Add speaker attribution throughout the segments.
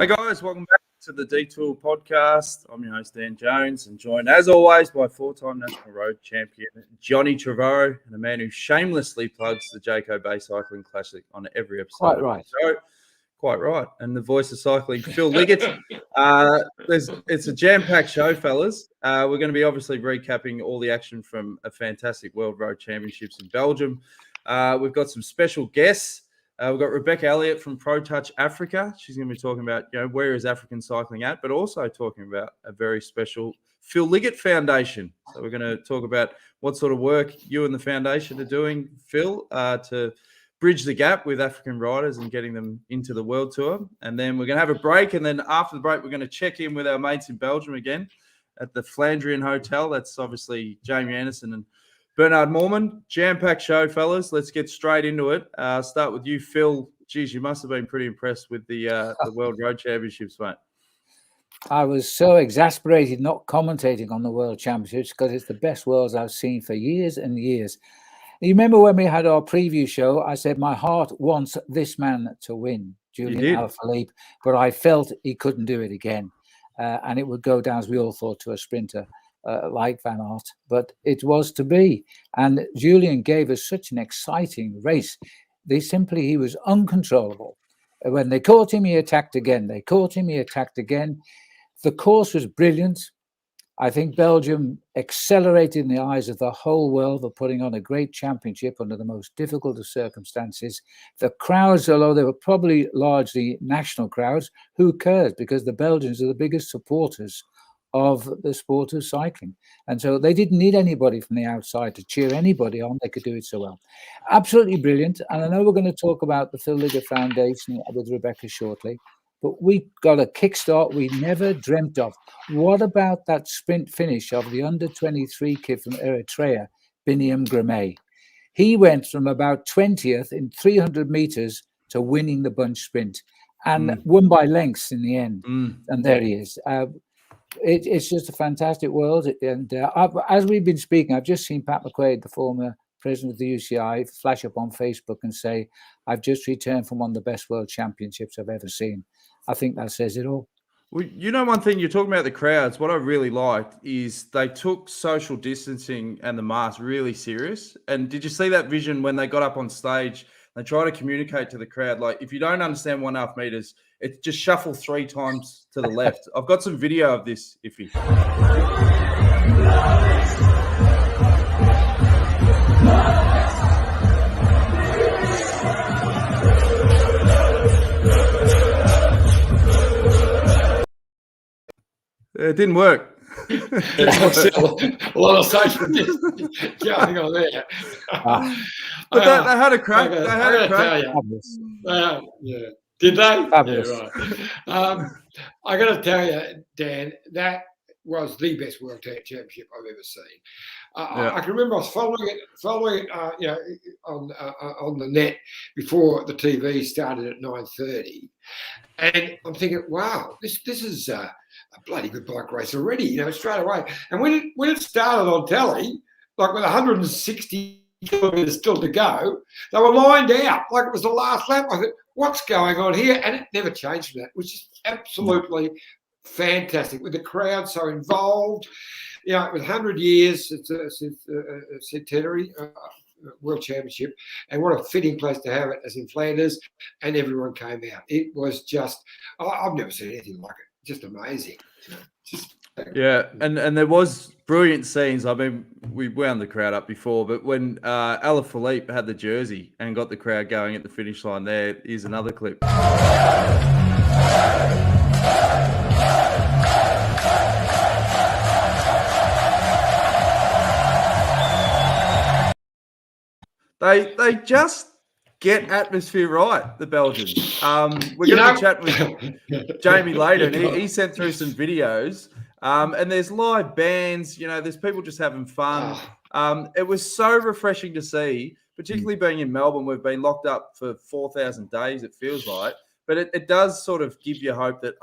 Speaker 1: Hey guys, welcome back to the Detour podcast. I'm your host Dan Jones, and joined as always by four-time national road champion Johnny Trevorrow, and a man who shamelessly plugs the Jayco Bay Cycling Classic on every episode.
Speaker 2: Quite right.
Speaker 1: Quite right. And the voice of cycling, Phil Liggett. It's a jam-packed show, fellas. We're going to be obviously recapping all the action from a fantastic World Road Championships in Belgium. We've got some special guests. We've got Rebecca Eliot from Pro Touch Africa. She's going to be talking about, where is African cycling at, but also talking about a very special Phil Liggett Foundation. So we're going to talk about what sort of work you and the foundation are doing, Phil, to bridge the gap with African riders and getting them into the World Tour. And then we're going to have a break. And then after the break, we're going to check in with our mates in Belgium again at the Flandrien Hotel. That's obviously Jamie Anderson and Bernard Moerman. Jam-packed show, fellas. Let's get straight into it. Start with you, Phil. Geez, you must have been pretty impressed with the World Road Championships, mate.
Speaker 2: I was so exasperated not commentating on the World Championships because it's the best Worlds I've seen for years and years. You remember when we had our preview show, I said my heart wants this man to win, Julian Alaphilippe, but I felt he couldn't do it again. And it would go down, as we all thought, to a sprinter like Van Aert, but it was to be. And Julian gave us such an exciting race. He was uncontrollable. When they caught him, he attacked again. They caught him, he attacked again. The course was brilliant. I think Belgium accelerated in the eyes of the whole world for putting on a great championship under the most difficult of circumstances. The crowds, although they were probably largely national crowds, who cares? Because the Belgians are the biggest supporters of the sport of cycling. And so they didn't need anybody from the outside to cheer anybody on. They could do it so well. Absolutely brilliant. And I know we're going to talk about the Phil Liggett Foundation with Rebecca shortly, but we got a kickstart we never dreamt of. What about that sprint finish of the under-23 kid from Eritrea, Biniam Girmay? He went from about 20th in 300 meters to winning the bunch sprint and won by lengths in the end. And there he is. It's just a fantastic world. And as we've been speaking, I've just seen Pat McQuaid, the former president of the UCI, flash up on Facebook and say, I've just returned from one of the best world championships I've ever seen. I think that says it all.
Speaker 1: Well, one thing you're talking about the crowds, what I really liked is they took social distancing and the mask really serious. And did you see that vision when they got up on stage? They try to communicate to the crowd, like, if you don't understand 1.5 meters, it's just shuffle 3 times to the left. I've got some video of this, Iffy. It didn't work.
Speaker 3: A lot of social distancing going on there.
Speaker 1: But they had a crack. They had a crack.
Speaker 3: Yeah. Did they?
Speaker 2: Fabulous.
Speaker 3: Yeah, right. I got to tell you, Dan, that was the best World Championship I've ever seen. I can remember I was following it, on the net before the TV started at 9:30, and I'm thinking, wow, this is a bloody good bike race already, straight away. And when it started on telly, like with 160 kilometres still to go, they were lined out like it was the last lap. I thought, what's going on here? And it never changed from that, which is absolutely fantastic, with the crowd so involved. With 100 years since centenary World Championship, and what a fitting place to have it as in Flanders, and everyone came out. It was just, I've never seen anything like it. Just amazing.
Speaker 1: And there was brilliant scenes. I mean, we wound the crowd up before, but when Alaphilippe had the jersey and got the crowd going at the finish line, there is another clip. They just get atmosphere right, the Belgians. We're going to be chatting with Jamie later, and he sent through some videos. And there's live bands, there's people just having fun. It was so refreshing to see, particularly being in Melbourne. We've been locked up for 4,000 days, it feels like. But it does sort of give you hope that,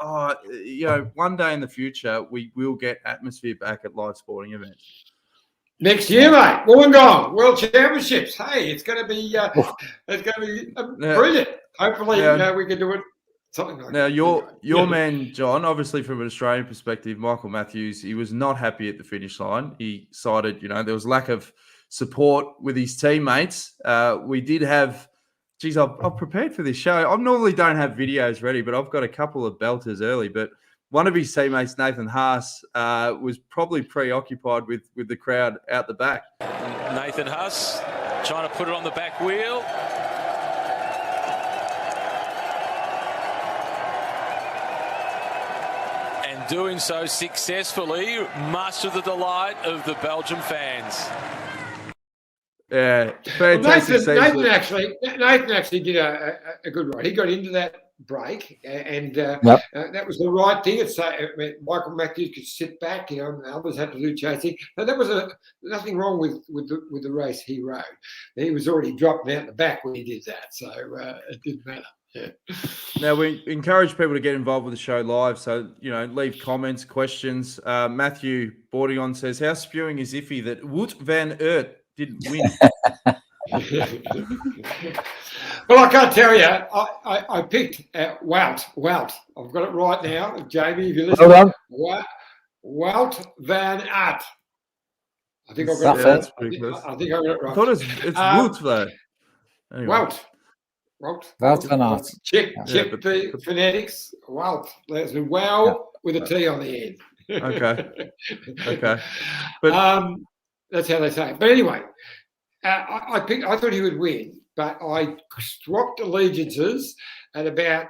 Speaker 1: one day in the future, we will get atmosphere back at live sporting events.
Speaker 3: Next year, mate. Wollongong World Championships. Hey, it's going to be brilliant. Hopefully, we can do it something like
Speaker 1: Now,
Speaker 3: that.
Speaker 1: your man, John, obviously from an Australian perspective, Michael Matthews, he was not happy at the finish line. He cited, there was lack of support with his teammates. We did have, geez, I've prepared for this show. I normally don't have videos ready, but I've got a couple of belters early. But one of his teammates, Nathan Haas, was probably preoccupied with the crowd out the back.
Speaker 4: Nathan Haas trying to put it on the back wheel. And doing so successfully, much to the delight of the Belgium fans.
Speaker 1: Yeah, fantastic.
Speaker 3: Nathan actually did a good ride. He got into that break, and that was the right thing. Michael Matthews could sit back, and others had to do chasing. But there was nothing wrong with the race he rode. He was already dropping out the back when he did that, so it didn't matter. Yeah.
Speaker 1: Now, we encourage people to get involved with the show live. So, leave comments, questions. Matthew Bordion says, how spewing is iffy that Wout van Aert didn't win?
Speaker 3: Well, I can't tell you. I picked Wout. I've got it right now. Jamie, if you listen.
Speaker 2: Hold on.
Speaker 3: Wout van Aert. I think I've got it right. I think I got it right.
Speaker 1: I thought it's Wout, though. Anyway.
Speaker 3: Wout
Speaker 2: van Aert.
Speaker 3: Check the phonetics. Wout. That's with a T on the end.
Speaker 1: Okay. But
Speaker 3: that's how they say it. But anyway, I thought he would win, but I swapped allegiances at about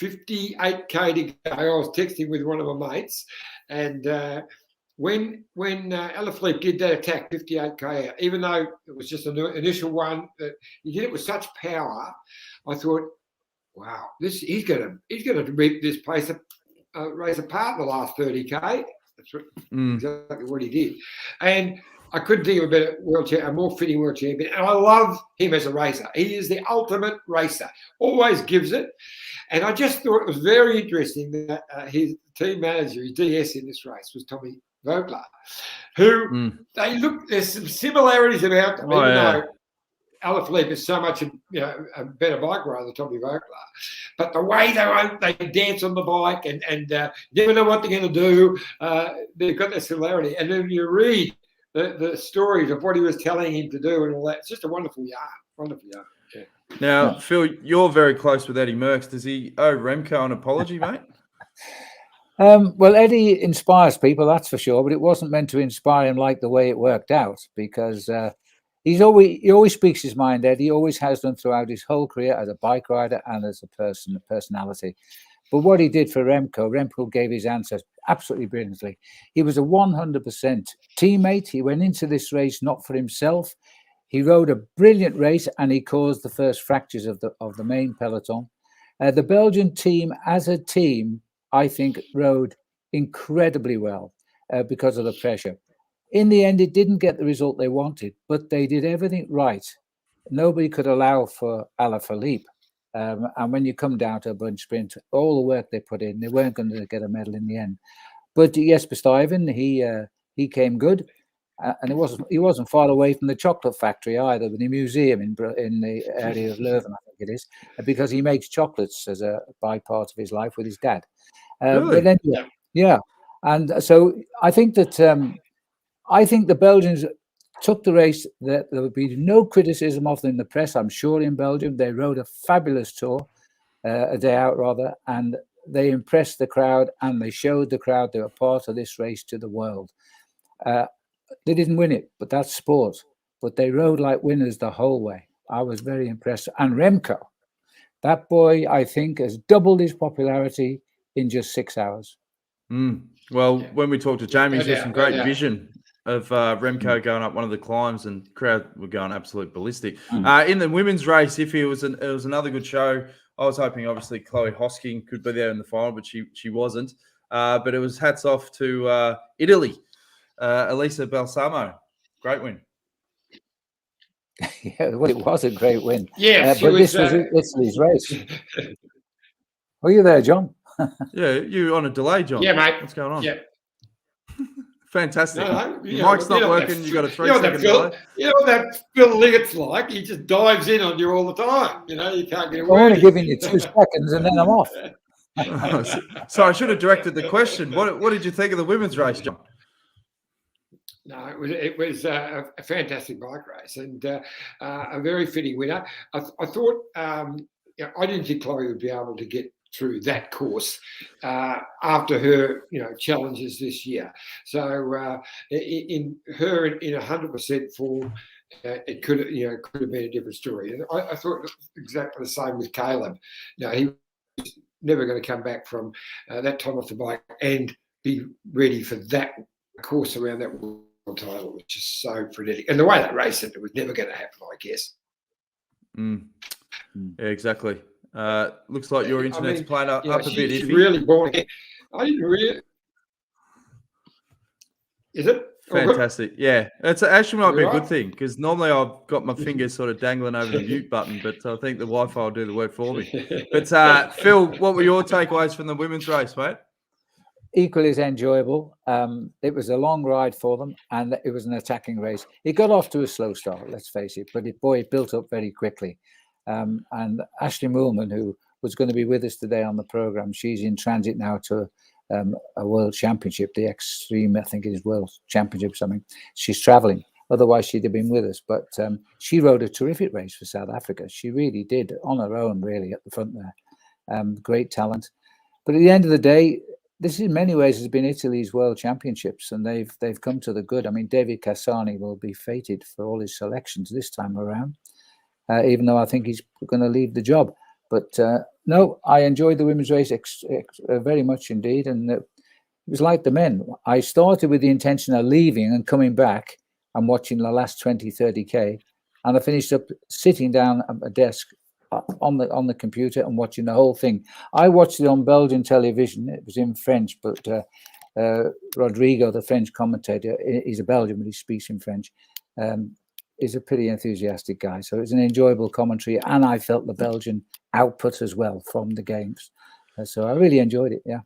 Speaker 3: 58k to go. I was texting with one of my mates, and when Alaphilippe did that attack 58k out, even though it was just an initial one, he did it with such power. I thought, wow, he's going to rip this race apart in the last 30k. That's exactly what he did, and I couldn't think of a more fitting world champion. And I love him as a racer. He is the ultimate racer. Always gives it. And I just thought it was very interesting that his team manager, his DS in this race, was Tommy Vogler, who there's some similarities about them, even though Alaphilippe is so much a better bike rider than Tommy Vogler. But the way they dance on the bike and never know what they're going to do, they've got that similarity. And then you read the stories of what he was telling him to do and all that. It's just a wonderful yarn. Yeah.
Speaker 1: Now, Phil, you're very close with Eddie Merckx. Does he owe Remco an apology, mate?
Speaker 2: Well, Eddie inspires people, that's for sure, but it wasn't meant to inspire him like the way it worked out, because he always speaks his mind, Eddie. He always has done throughout his whole career as a bike rider and as a personality. But what he did for Remco gave his answers absolutely brilliantly. He was a 100% teammate. He went into this race not for himself. He rode a brilliant race, and he caused the first fractures of the main peloton. The Belgian team, as a team, I think, rode incredibly well because of the pressure. In the end, it didn't get the result they wanted, but they did everything right. Nobody could allow for Alaphilippe. And when you come down to a bunch sprint, all the work they put in, they weren't going to get a medal in the end. But Jesper Stuyven, he came good, and he wasn't far away from the chocolate factory either, the museum in the area of Leuven, I think it is, because he makes chocolates by part of his life with his dad.
Speaker 1: Really?
Speaker 2: But anyway, yeah, and so I think that the Belgians took the race. There would be no criticism of them in the press, I'm sure, in Belgium. They rode a fabulous tour, a day out rather, and they impressed the crowd, and they showed the crowd they were part of this race to the world. They didn't win it, but that's sport. But they rode like winners the whole way. I was very impressed. And Remco, that boy, I think, has doubled his popularity in just 6 hours.
Speaker 1: Well, when we talked to Jamie, he had some great vision of Remco going up one of the climbs, and the crowd were going absolute ballistic. In the women's race, it was another good show. I was hoping, obviously, Chloe Hosking could be there in the final, but she wasn't. But it was hats off to Italy. Elisa Balsamo, great win.
Speaker 2: Yeah, well, it was a great win.
Speaker 3: Yeah,
Speaker 2: but this was Italy's race. Were you there, John?
Speaker 1: Yeah, you on a delay, John.
Speaker 3: Yeah, mate.
Speaker 1: What's going on?
Speaker 3: Yeah.
Speaker 1: Fantastic.
Speaker 3: No,
Speaker 1: Mic's not working. You got a 3-second delay.
Speaker 3: You know what that Phil Liggett's like? He just dives in on you all the time. You can't get away.
Speaker 2: I'm only giving you 2 seconds and then I'm off.
Speaker 1: So I should have directed the question. What did you think of the women's race, John?
Speaker 3: No, it was a fantastic bike race and a very fitting winner. I thought I didn't think Chloe would be able to get through that course after her challenges this year. So in 100% form, it could have been a different story. And I thought exactly the same with Caleb. He was never going to come back from that time off the bike and be ready for that course around that world title, which is so frenetic. And the way they raced it was never going to happen, I guess.
Speaker 1: Yeah, exactly. Looks like your internet's playing up a bit iffy.
Speaker 3: She's really boring. I didn't really. Is it?
Speaker 1: Fantastic. Yeah, it's actually might be a good thing because normally I've got my fingers sort of dangling over the mute button, but I think the Wi-Fi will do the work for me. But Phil, what were your takeaways from the women's race, mate?
Speaker 2: Equally as enjoyable. It was a long ride for them, and it was an attacking race. It got off to a slow start, let's face it, but it built up very quickly. And Ashley Moerman, who was going to be with us today on the program, she's in transit now to a world championship, the Extreme, I think it is World Championship, something. She's traveling. Otherwise, she'd have been with us. But she rode a terrific race for South Africa. She really did, on her own, really, at the front there. Great talent. But at the end of the day, this in many ways has been Italy's World Championships, and they've come to the good. I mean, David Cassani will be fated for all his selections this time around, even though I think he's going to leave the job. But no, I enjoyed the women's race very much indeed, and it was like the men. I started with the intention of leaving and coming back and watching the last 20, 30K, and I finished up sitting down at a desk on the computer and watching the whole thing. I watched it on Belgian television. It was in French, but Rodrigo, the French commentator, he's a Belgian, but he speaks in French. Is a pretty enthusiastic guy. So it's an enjoyable commentary, and I felt the Belgian output as well from the games. So I really enjoyed it, yeah.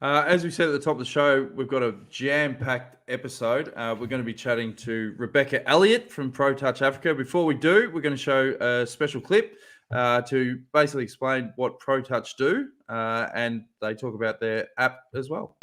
Speaker 1: As we said at the top of the show, we've got a jam-packed episode. We're going to be chatting to Rebecca Eliot from Pro Touch Africa. Before we do, we're going to show a special clip to basically explain what Pro Touch do, and they talk about their app as well.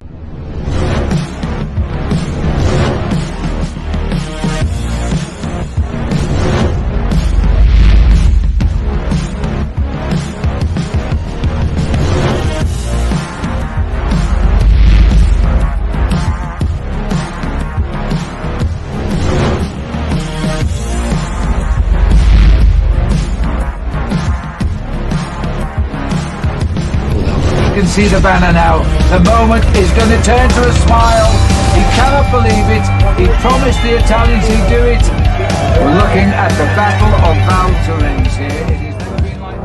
Speaker 2: See the banner now. The moment is going to turn to a smile. He cannot believe it. He promised the Italians he'd do it. We're looking at the Battle of Val Thorens here. It has never been like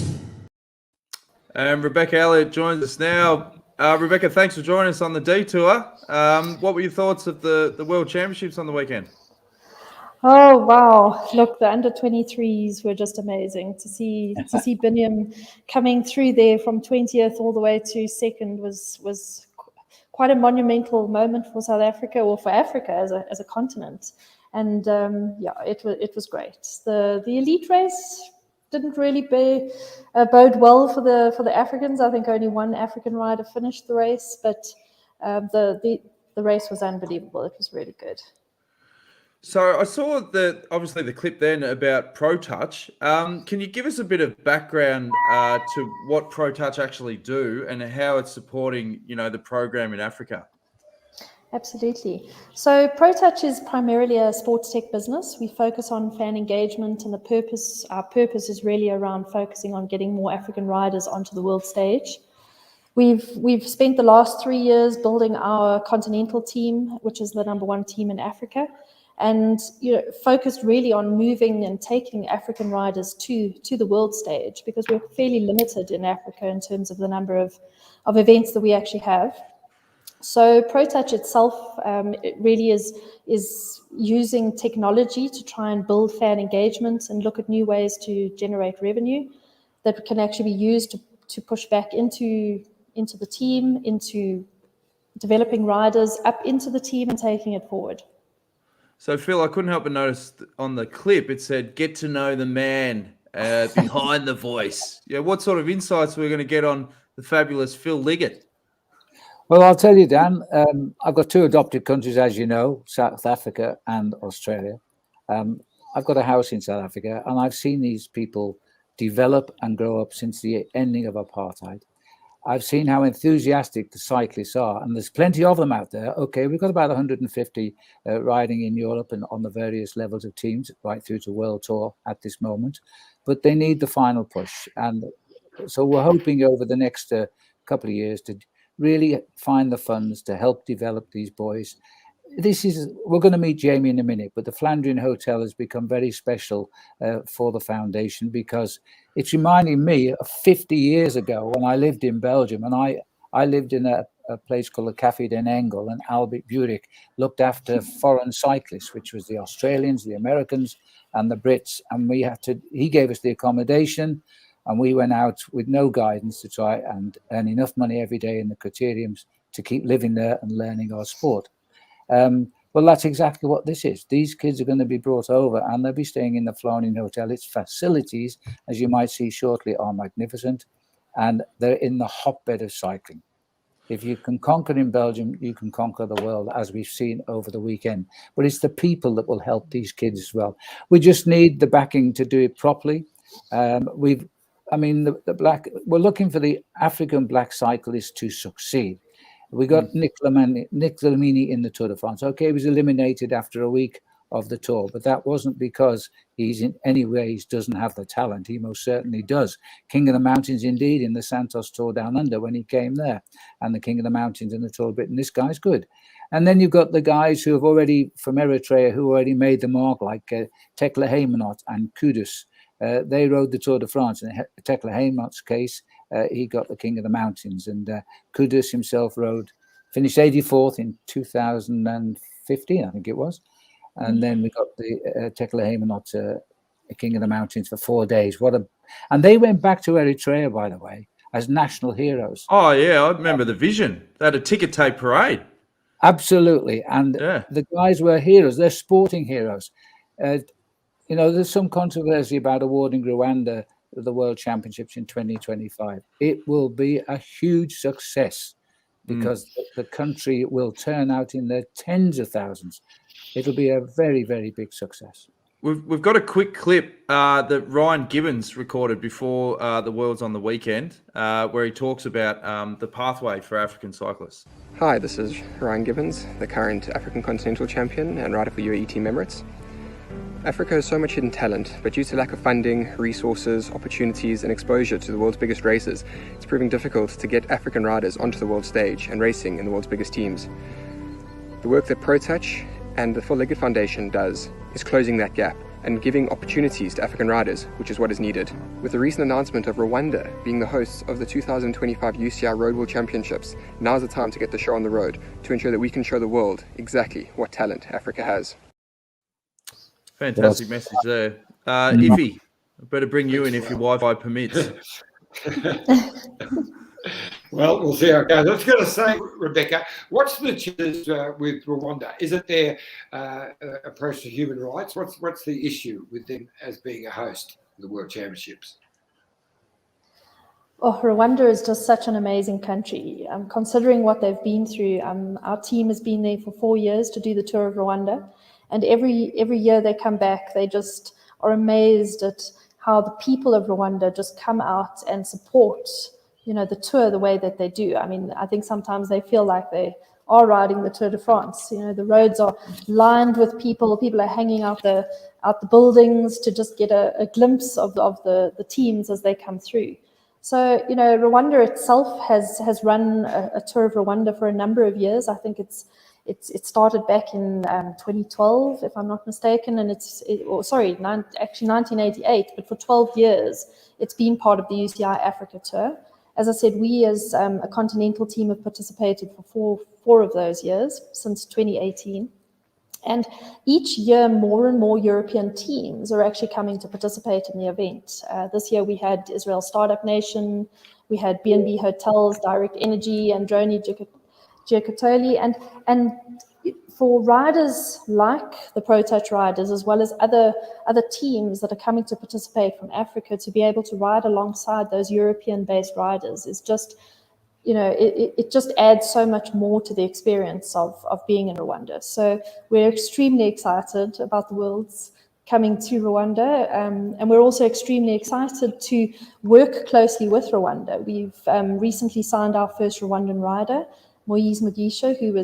Speaker 2: this.
Speaker 1: And Rebecca Eliot joins us now. Rebecca, thanks for joining us on the detour. What were your thoughts of the World Championships on the weekend?
Speaker 5: Oh wow! Look, the under-23s were just amazing to see. To see Biniam coming through there from 20th all the way to second was quite a monumental moment for South Africa, or for Africa as a continent. And yeah, it was great. The elite race didn't really bode well for the Africans. I think only one African rider finished the race, but the race was unbelievable. It was really good.
Speaker 1: So I saw obviously the clip then about Pro Touch. Can you give us a bit of background to what Pro Touch actually do and how it's supporting, the program in Africa?
Speaker 5: Absolutely. So Pro Touch is primarily a sports tech business. We focus on fan engagement, and our purpose is really around focusing on getting more African riders onto the world stage. We've spent the last 3 years building our continental team, which is the #1 team in Africa, and focused really on moving and taking African riders to the world stage, because we're fairly limited in Africa in terms of the number of events that we actually have. So Pro Touch itself, it really is using technology to try and build fan engagement and look at new ways to generate revenue that can actually be used to push back into the team, into developing riders up into the team and taking it forward.
Speaker 1: So Phil, I couldn't help but notice on the clip it said "Get to know the man," behind the voice. Yeah, what sort of insights we're going to get on the fabulous Phil Liggett?
Speaker 2: Well, I'll tell you, Dan, I've got two adopted countries, as you know, South Africa and Australia. I've got a house in South Africa, and I've seen these people develop and grow up since the ending of apartheid. I've seen how enthusiastic the cyclists are, and there's plenty of them out there. Okay, we've got about 150 riding in Europe and on the various levels of teams, right through to World Tour at this moment, but they need the final push. And so we're hoping over the next couple of years to really find the funds to help develop these boys. We're going to meet Jamie in a minute, but the Flandrien Hotel has become very special for the foundation, because it's reminding me of 50 years ago when I lived in Belgium, and I lived in a place called the Café den Engel, and Albert Burek looked after foreign cyclists, which was the Australians, the Americans, and the Brits. And he gave us the accommodation, and we went out with no guidance to try and earn enough money every day in the criteriums to keep living there and learning our sport. Well, that's exactly what this is. These kids are going to be brought over, and they'll be staying in the Flandrien Hotel. Its facilities, as you might see shortly, are magnificent, and they're in the hotbed of cycling. If you can conquer in Belgium, you can conquer the world, as we've seen over the weekend. But it's the people that will help these kids as well. We just need the backing to do it properly. We're looking for the African black cyclists to succeed. We got Nick Lamini in the Tour de France. Okay, he was eliminated after a week of the Tour, but that wasn't because he's in any ways doesn't have the talent. He most certainly does. King of the Mountains, indeed, in the Santos Tour Down Under when he came there, and the King of the Mountains in the Tour of Britain. This guy's good. And then you've got the guys who have already, from Eritrea, who already made the mark, like Tekla Haymanot and Kudus. They rode the Tour de France. In Tekla Haymanot's case, he got the King of the Mountains, and Kudus himself finished 84th in 2015, I think it was. And then we got the Tekla Haymanot, King of the Mountains, for 4 days. And they went back to Eritrea, by the way, as national heroes.
Speaker 1: Oh yeah, I remember the vision. They had a ticker tape parade.
Speaker 2: Absolutely, and the guys were heroes. They're sporting heroes. There's some controversy about awarding Rwanda the World Championships in 2025. It will be a huge success, because the country will turn out in their tens of thousands. It'll be a very, very big success.
Speaker 1: We've got a quick clip that Ryan Gibbons recorded before the Worlds on the weekend, where he talks about the pathway for African cyclists.
Speaker 6: Hi, this is Ryan Gibbons, the current African Continental Champion and rider for UAE Team Emirates. Africa has so much hidden talent, but due to lack of funding, resources, opportunities and exposure to the world's biggest races, it's proving difficult to get African riders onto the world stage and racing in the world's biggest teams. The work that ProTouch and the Phil Liggett Foundation does is closing that gap and giving opportunities to African riders, which is what is needed. With the recent announcement of Rwanda being the hosts of the 2025 UCI Road World Championships, now's the time to get the show on the road to ensure that we can show the world exactly what talent Africa has.
Speaker 1: Fantastic message there. Iffy, I better bring you in if your Wi-Fi permits.
Speaker 3: Well, we'll see how it goes. I was going to say, Rebecca, what's the chances with Rwanda? Is it their approach to human rights? What's the issue with them as being a host of the World Championships?
Speaker 5: Oh, Rwanda is just such an amazing country. Considering what they've been through, our team has been there for 4 years to do the tour of Rwanda. And every year they come back, they just are amazed at how the people of Rwanda just come out and support, the tour the way that they do. I mean, I think sometimes they feel like they are riding the Tour de France. The roads are lined with people. People are hanging out the buildings to just get a glimpse of the teams as they come through. So, Rwanda itself has run a tour of Rwanda for a number of years. I think it started back in 2012, if I'm not mistaken, and actually 1988. But for 12 years, it's been part of the UCI Africa Tour. As I said, we as a continental team have participated for four of those years since 2018. And each year, more and more European teams are actually coming to participate in the event. This year, we had Israel Startup Nation, we had B&B Hotels, Direct Energy, and Droni Giacatoli. And for riders like the Pro Touch riders, as well as other teams that are coming to participate from Africa, to be able to ride alongside those European-based riders is just, it just adds so much more to the experience of being in Rwanda. So we're extremely excited about the Worlds coming to Rwanda, and we're also extremely excited to work closely with Rwanda. We've recently signed our first Rwandan rider, Moise Mugisha, who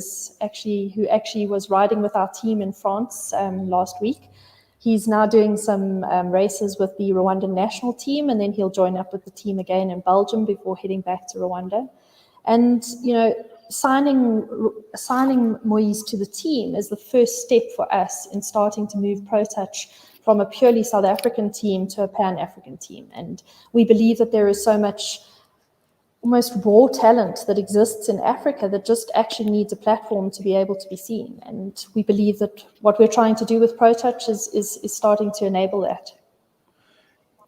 Speaker 5: actually was riding with our team in France last week. He's now doing some races with the Rwandan national team, and then he'll join up with the team again in Belgium before heading back to Rwanda. And signing Moise to the team is the first step for us in starting to move Pro Touch from a purely South African team to a Pan-African team. And we believe that there is so much almost raw talent that exists in Africa that just actually needs a platform to be able to be seen. And we believe that what we're trying to do with Pro Touch is starting to enable that.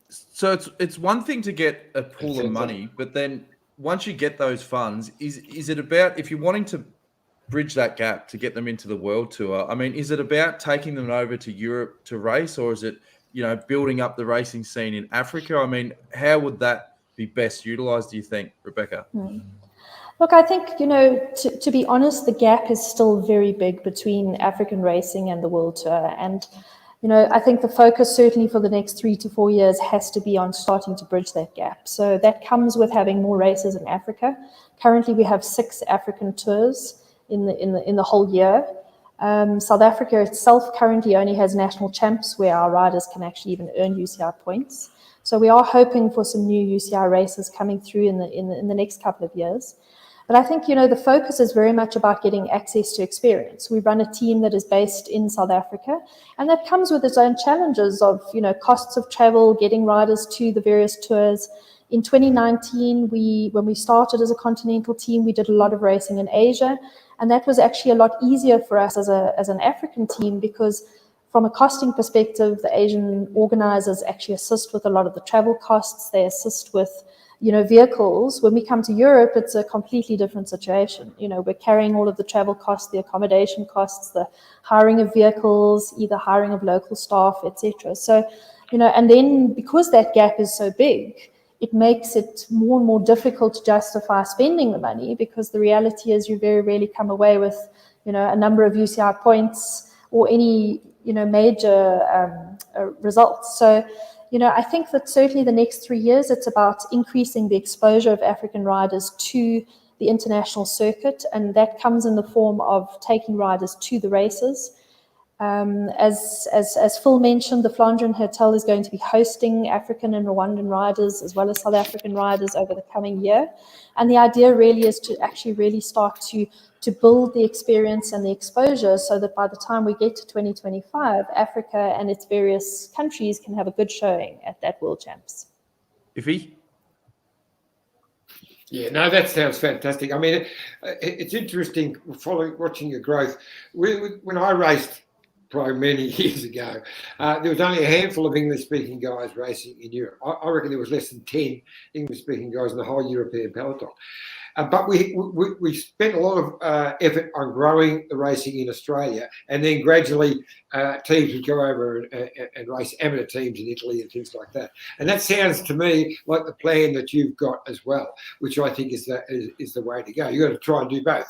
Speaker 1: So it's one thing to get a pool of money, but then once you get those funds, is it about, if you're wanting to bridge that gap to get them into the world tour, I mean, is it about taking them over to Europe to race, or is it, building up the racing scene in Africa? I mean, how would that be best utilized, do you think, Rebecca?
Speaker 5: Look, I think, to be honest, the gap is still very big between African racing and the world tour. And, I think the focus certainly for the next 3 to 4 years has to be on starting to bridge that gap. So that comes with having more races in Africa. Currently, we have 6 African tours in the whole year. South Africa itself currently only has national champs where our riders can actually even earn UCI points. So we are hoping for some new UCI races coming through in the next couple of years. But I think, the focus is very much about getting access to experience. We run a team that is based in South Africa, and that comes with its own challenges of, costs of travel, getting riders to the various tours. In 2019, when we started as a continental team, we did a lot of racing in Asia, and that was actually a lot easier for us as an African team, because from a costing perspective, the Asian organizers actually assist with a lot of the travel costs. They assist with vehicles. When we come to Europe, it's a completely different situation. We're carrying all of the travel costs, the accommodation costs, the hiring of vehicles, either hiring of local staff, etc. So, and then because that gap is so big, it makes it more and more difficult to justify spending the money, because the reality is you very rarely come away with, a number of UCI points or any, major results. So, I think that certainly the next 3 years, it's about increasing the exposure of African riders to the international circuit, and that comes in the form of taking riders to the races. As Phil mentioned, the Flandrien Hotel is going to be hosting African and Rwandan riders as well as South African riders over the coming year. And the idea really is to actually really start to build the experience and the exposure so that by the time we get to 2025, Africa and its various countries can have a good showing at that World Champs.
Speaker 1: Iffy?
Speaker 3: Yeah, no, that sounds fantastic. I mean, it's interesting watching your growth. When I raced probably many years ago, there was only a handful of English-speaking guys racing in Europe. I reckon there was less than 10 English-speaking guys in the whole European peloton. But we spent a lot of effort on growing the racing in Australia, and then gradually teams would go over and race amateur teams in Italy and things like that. And that sounds to me like the plan that you've got as well, which I think is the way to go. You've got to try and do both: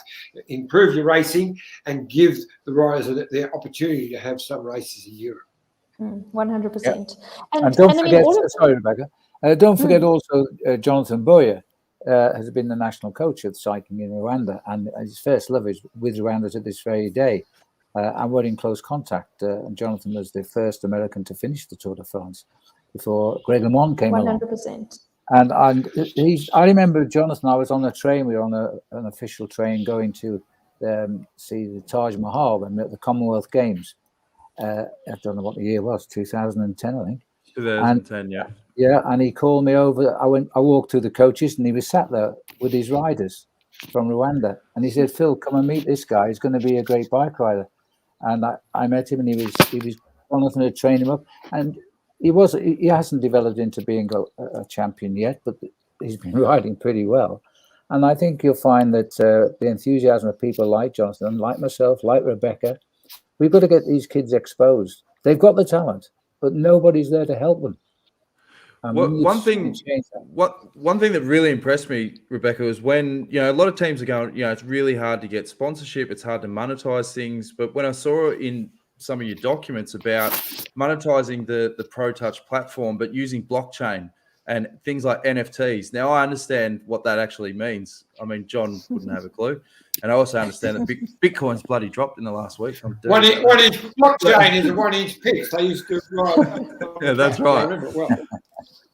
Speaker 3: improve your racing and give the riders the opportunity to have some races in Europe.
Speaker 5: 100%.
Speaker 2: Yeah. And don't forget, sorry, Rebecca. Don't forget also Jonathan Boyer. Has been the national coach of cycling in Rwanda, and his first love is with Rwanda to this very day. And we're in close contact. And Jonathan was the first American to finish the Tour de France before Greg LeMond came 100%. Along. And I remember Jonathan. I was on a train. We were on an official train going to see the Taj Mahal and the Commonwealth Games. I don't know what the year was. 2010, I think.
Speaker 1: 2010, yeah.
Speaker 2: Yeah, and he called me over. I walked to the coaches, and he was sat there with his riders from Rwanda. And he said, "Phil, come and meet this guy. He's going to be a great bike rider." And I met him, and he was Jonathan had trained him up, and he hasn't developed into being a champion yet, but he's been riding pretty well. And I think you'll find that the enthusiasm of people like Jonathan, like myself, like Rebecca, we've got to get these kids exposed. They've got the talent, but nobody's there to help them.
Speaker 1: One thing that really impressed me, Rebecca, was when, a lot of teams are going, it's really hard to get sponsorship. It's hard to monetize things. But when I saw in some of your documents about monetizing the ProTouch platform, but using blockchain and things like NFTs. Now, I understand what that actually means. I mean, John wouldn't have a clue. And I also understand that Bitcoin's bloody dropped in the last week.
Speaker 3: One inch blockchain is a 1 inch piece. I used to
Speaker 1: yeah, that's right.
Speaker 3: I remember it well.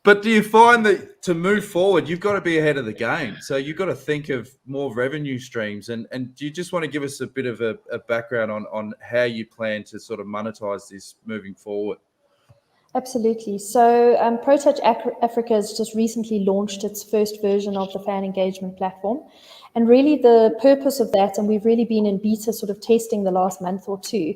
Speaker 1: But do you find that to move forward, you've got to be ahead of the game? So you've got to think of more revenue streams. And do you just want to give us a bit of a background on how you plan to sort of monetize this moving forward?
Speaker 5: Absolutely. So ProTouch Africa has just recently launched its first version of the fan engagement platform. And really the purpose of that, and we've really been in beta sort of testing the last month or two,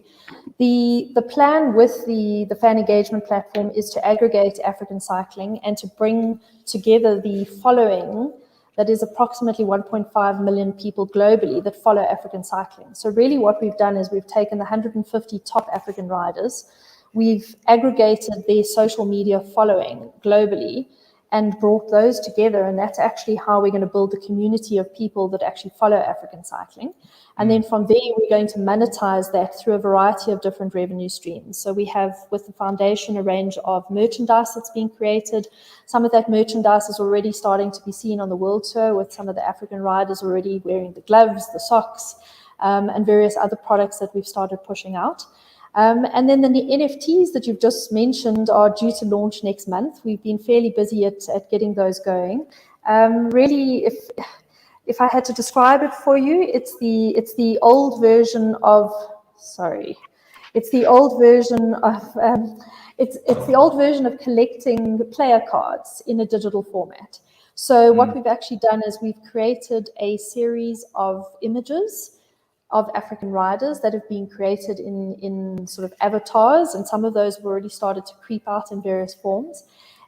Speaker 5: the plan with the fan engagement platform is to aggregate African cycling and to bring together the following that is approximately 1.5 million people globally that follow African cycling. So really what we've done is we've taken the 150 top African riders, we've aggregated their social media following globally and brought those together. And that's actually how we're going to build the community of people that actually follow African cycling. And then from there, we're going to monetize that through a variety of different revenue streams. So we have with the foundation a range of merchandise that's being created. Some of that merchandise is already starting to be seen on the World Tour with some of the African riders already wearing the gloves, the socks, and various other products that we've started pushing out. And then the NFTs that you've just mentioned are due to launch next month. We've been fairly busy at getting those going. Really, if I had to describe it for you, it's the old version of collecting player cards in a digital format. So what we've actually done is we've created a series of images of African riders that have been created in sort of avatars, and some of those have already started to creep out in various forms.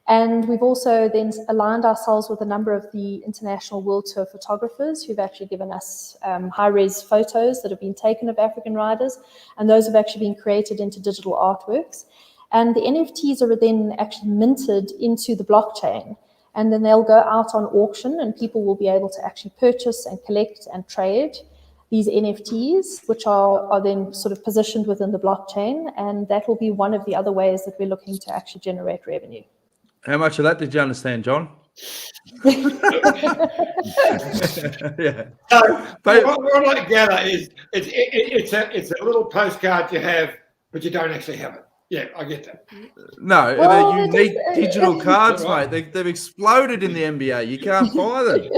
Speaker 5: And we've also then aligned ourselves with a number of the international World Tour photographers who've actually given us high-res photos that have been taken of African riders, and those have actually been created into digital artworks. And the NFTs are then actually minted into the blockchain, and then they'll go out on auction, and people will be able to actually purchase and collect and trade these NFTs, which are then sort of positioned within the blockchain, and that will be one of the other ways that we're looking to actually generate revenue.
Speaker 1: How much of that did you understand, John? Yeah.
Speaker 3: So what I gather is it's a little postcard you have, but you don't actually have it. Yeah, I get that.
Speaker 1: No, they're unique digital cards, mate. They've exploded in the NBA. You can't buy them.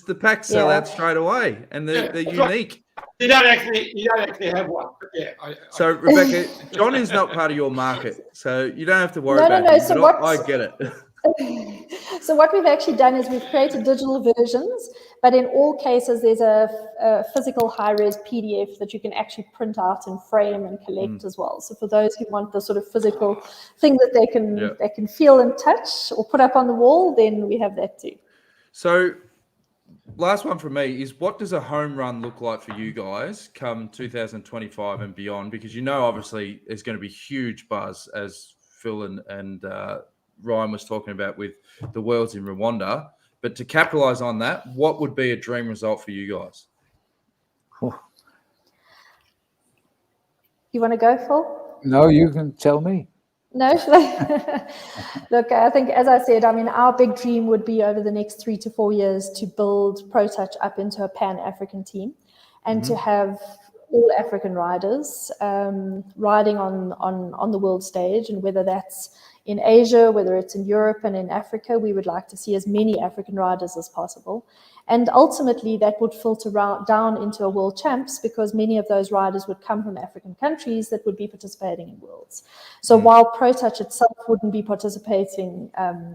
Speaker 1: The packs sell out straight away, and they're unique.
Speaker 3: You don't actually have one. But yeah.
Speaker 1: So, Rebecca, John is not part of your market, so you don't have to worry about him.
Speaker 5: So
Speaker 1: I get it.
Speaker 5: So what we've actually done is we've created digital versions, but in all cases, there's a physical high-res PDF that you can actually print out and frame and collect as well. So for those who want the sort of physical thing that they can feel and touch or put up on the wall, then we have that too.
Speaker 1: So last one from me is, what does a home run look like for you guys come 2025 and beyond? Because obviously, there's going to be huge buzz, as Phil and Ryan was talking about with the Worlds in Rwanda. But to capitalize on that, what would be a dream result for you guys?
Speaker 5: You want to go, Phil?
Speaker 2: No, you can tell me.
Speaker 5: No, should I? Look, I think, as I said, our big dream would be over the next 3 to 4 years to build ProTouch up into a Pan-African team and to have all African riders riding on the world stage, and whether that's in Asia, whether it's in Europe and in Africa, we would like to see as many African riders as possible. And ultimately, that would filter down into a world champs, because many of those riders would come from African countries that would be participating in worlds. So while ProTouch itself wouldn't be participating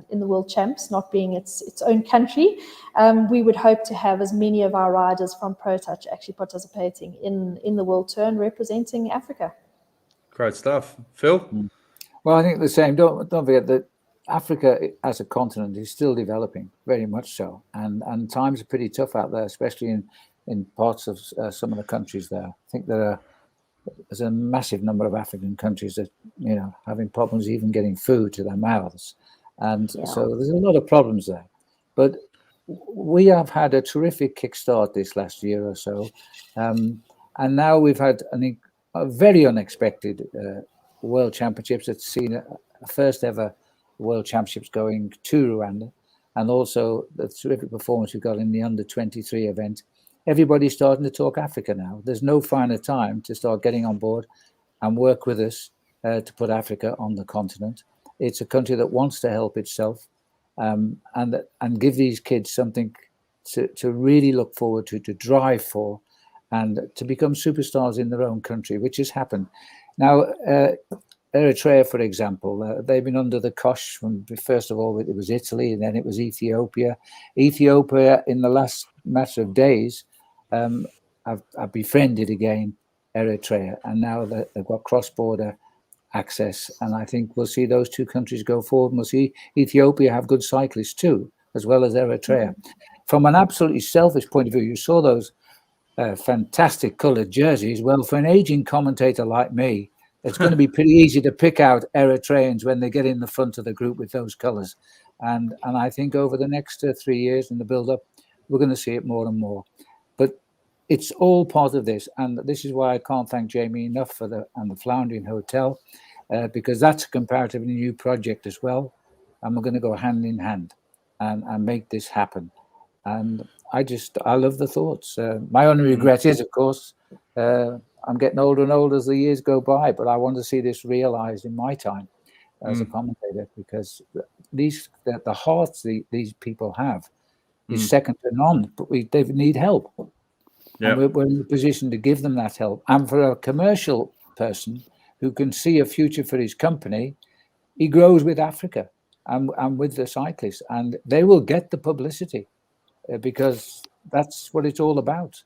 Speaker 5: in the world champs, not being its own country, we would hope to have as many of our riders from ProTouch actually participating in the World Tour and representing Africa.
Speaker 1: Great stuff. Phil?
Speaker 2: Well, I think the same. Don't forget that Africa as a continent is still developing, very much so, and times are pretty tough out there, especially in parts of some of the countries there. I think there's a massive number of African countries that having problems even getting food to their mouths, and so there's a lot of problems there. But we have had a terrific kickstart this last year or so, and now we've had a very unexpected World Championships that's seen a first ever World Championships going to Rwanda, and also the terrific performance we've got in the under-23 event. Everybody's starting to talk Africa now. There's no finer time to start getting on board and work with us to put Africa on the continent. It's a country that wants to help itself and give these kids something to really look forward to drive for, and to become superstars in their own country, which has happened. Now, Eritrea, for example, they've been under the cosh from, first of all, it was Italy, and then it was Ethiopia. Ethiopia, in the last matter of days, have befriended again Eritrea, and now they've got cross-border access. And I think we'll see those two countries go forward, and we'll see Ethiopia have good cyclists too, as well as Eritrea. From an absolutely selfish point of view, you saw those fantastic coloured jerseys. Well, for an aging commentator like me, it's going to be pretty easy to pick out Eritreans when they get in the front of the group with those colours. And I think over the next 3 years in the build-up, we're going to see it more and more. But it's all part of this. And this is why I can't thank Jamie enough for the Flandrien Hotel, because that's a comparatively new project as well. And we're going to go hand in hand and make this happen. And I love the thoughts. My only regret is, of course, I'm getting older and older as the years go by, but I want to see this realized in my time as a commentator, because the hearts these people have is second to none, but they need help. Yep. And we're in a position to give them that help. And for a commercial person who can see a future for his company, he grows with Africa and with the cyclists, and they will get the publicity because that's what it's all about.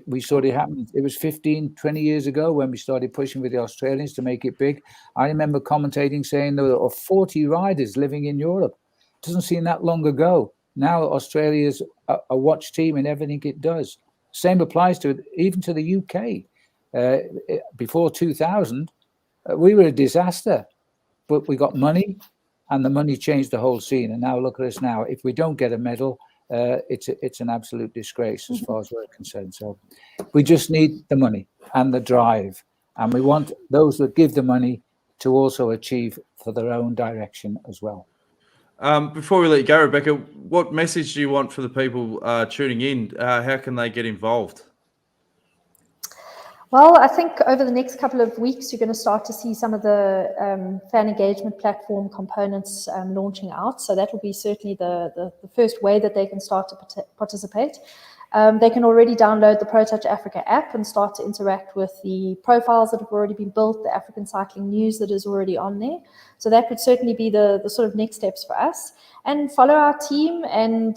Speaker 2: We saw it happen. It was 15, 20 years ago when we started pushing with the Australians to make it big. I remember commentating saying there were 40 riders living in Europe. It doesn't seem that long ago. Now Australia's a watch team in everything it does. Same applies to even to the UK. Before 2000, we were a disaster, but we got money, and the money changed the whole scene. And now look at us now. If we don't get a medal, it's an absolute disgrace as far as we're concerned. So we just need the money and the drive, and we want those that give the money to also achieve for their own direction as well.
Speaker 1: Before we let you go, Rebecca, what message do you want for the people tuning in? How can they get involved?
Speaker 5: Well, I think over the next couple of weeks, you're going to start to see some of the fan engagement platform components launching out. So that will be certainly the first way that they can start to participate. They can already download the ProTouch Africa app and start to interact with the profiles that have already been built, the African cycling news that is already on there. So that would certainly be the sort of next steps for us. And follow our team and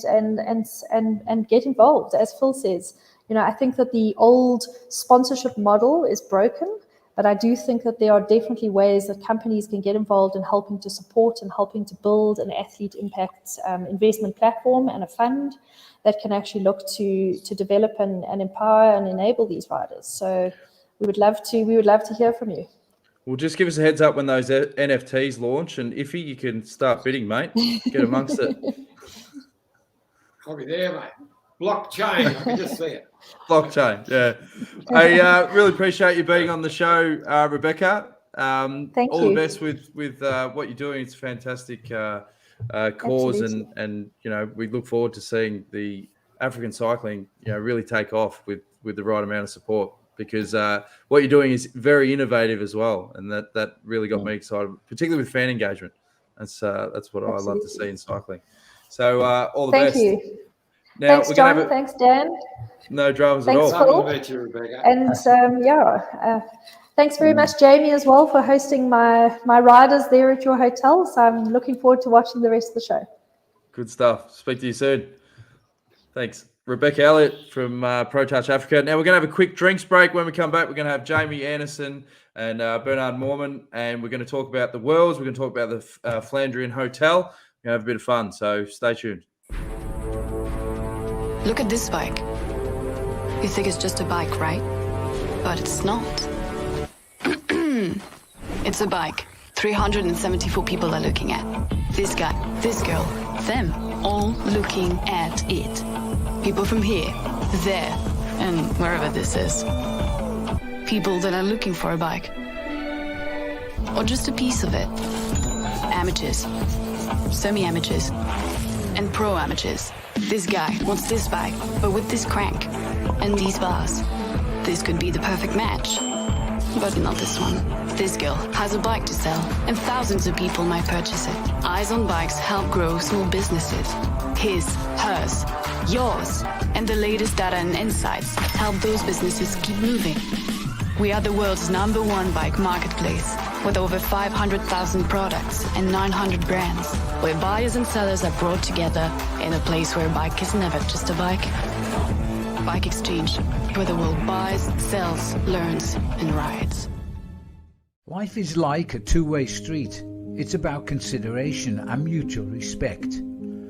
Speaker 5: get involved, as Phil says. I think that the old sponsorship model is broken, but I do think that there are definitely ways that companies can get involved in helping to support and helping to build an athlete impact investment platform and a fund that can actually look to develop and empower and enable these riders. So we would love to hear from you.
Speaker 1: Well, just give us a heads up when those NFTs launch, and if you can start bidding, mate, get amongst it.
Speaker 3: I'll be there, mate. Blockchain, I can just see it.
Speaker 1: Blockchain, yeah. I really appreciate you being on the show, Rebecca.
Speaker 5: Thank you.
Speaker 1: All the best with what you're doing. It's a fantastic cause, and we look forward to seeing the African cycling really take off with the right amount of support, because what you're doing is very innovative as well, and that really got me excited, particularly with fan engagement. That's what I love to see in cycling. So all the best.
Speaker 5: Thank you.
Speaker 1: Now,
Speaker 5: thanks, John. Thanks, Dan.
Speaker 1: No dramas
Speaker 5: thanks,
Speaker 1: at all.
Speaker 3: Thanks, Phil. Rebecca.
Speaker 5: And thanks very much, Jamie, as well, for hosting my riders there at your hotel. So I'm looking forward to watching the rest of the show.
Speaker 1: Good stuff. Speak to you soon. Thanks. Rebecca Eliot from Pro Touch Africa. Now we're going to have a quick drinks break. When we come back, we're going to have Jamie Anderson and Bernard Moerman, and we're going to talk about the Worlds. We're going to talk about the Flandrien Hotel. We're going to have a bit of fun, so stay tuned.
Speaker 7: Look at this bike. You think it's just a bike, right? But it's not. It's a bike 374 people are looking at. This guy, this girl, them, all looking at it. People from here, there, and wherever this is. People that are looking for a bike. Or just a piece of it. Amateurs, semi-amateurs, and pro-amateurs. This guy wants this bike, but with this crank and these bars. This could be the perfect match. But not this one. This girl has a bike to sell, and thousands of people might purchase it. Eyes on Bikes help grow small businesses. His, hers, yours, and the latest data and insights help those businesses keep moving. We are the world's #1 bike marketplace, with over 500,000 products and 900 brands, where buyers and sellers are brought together in a place where a bike is never just a bike. Bike Exchange, where the world buys, sells, learns, and rides.
Speaker 2: Life is like a two-way street. It's about consideration and mutual respect.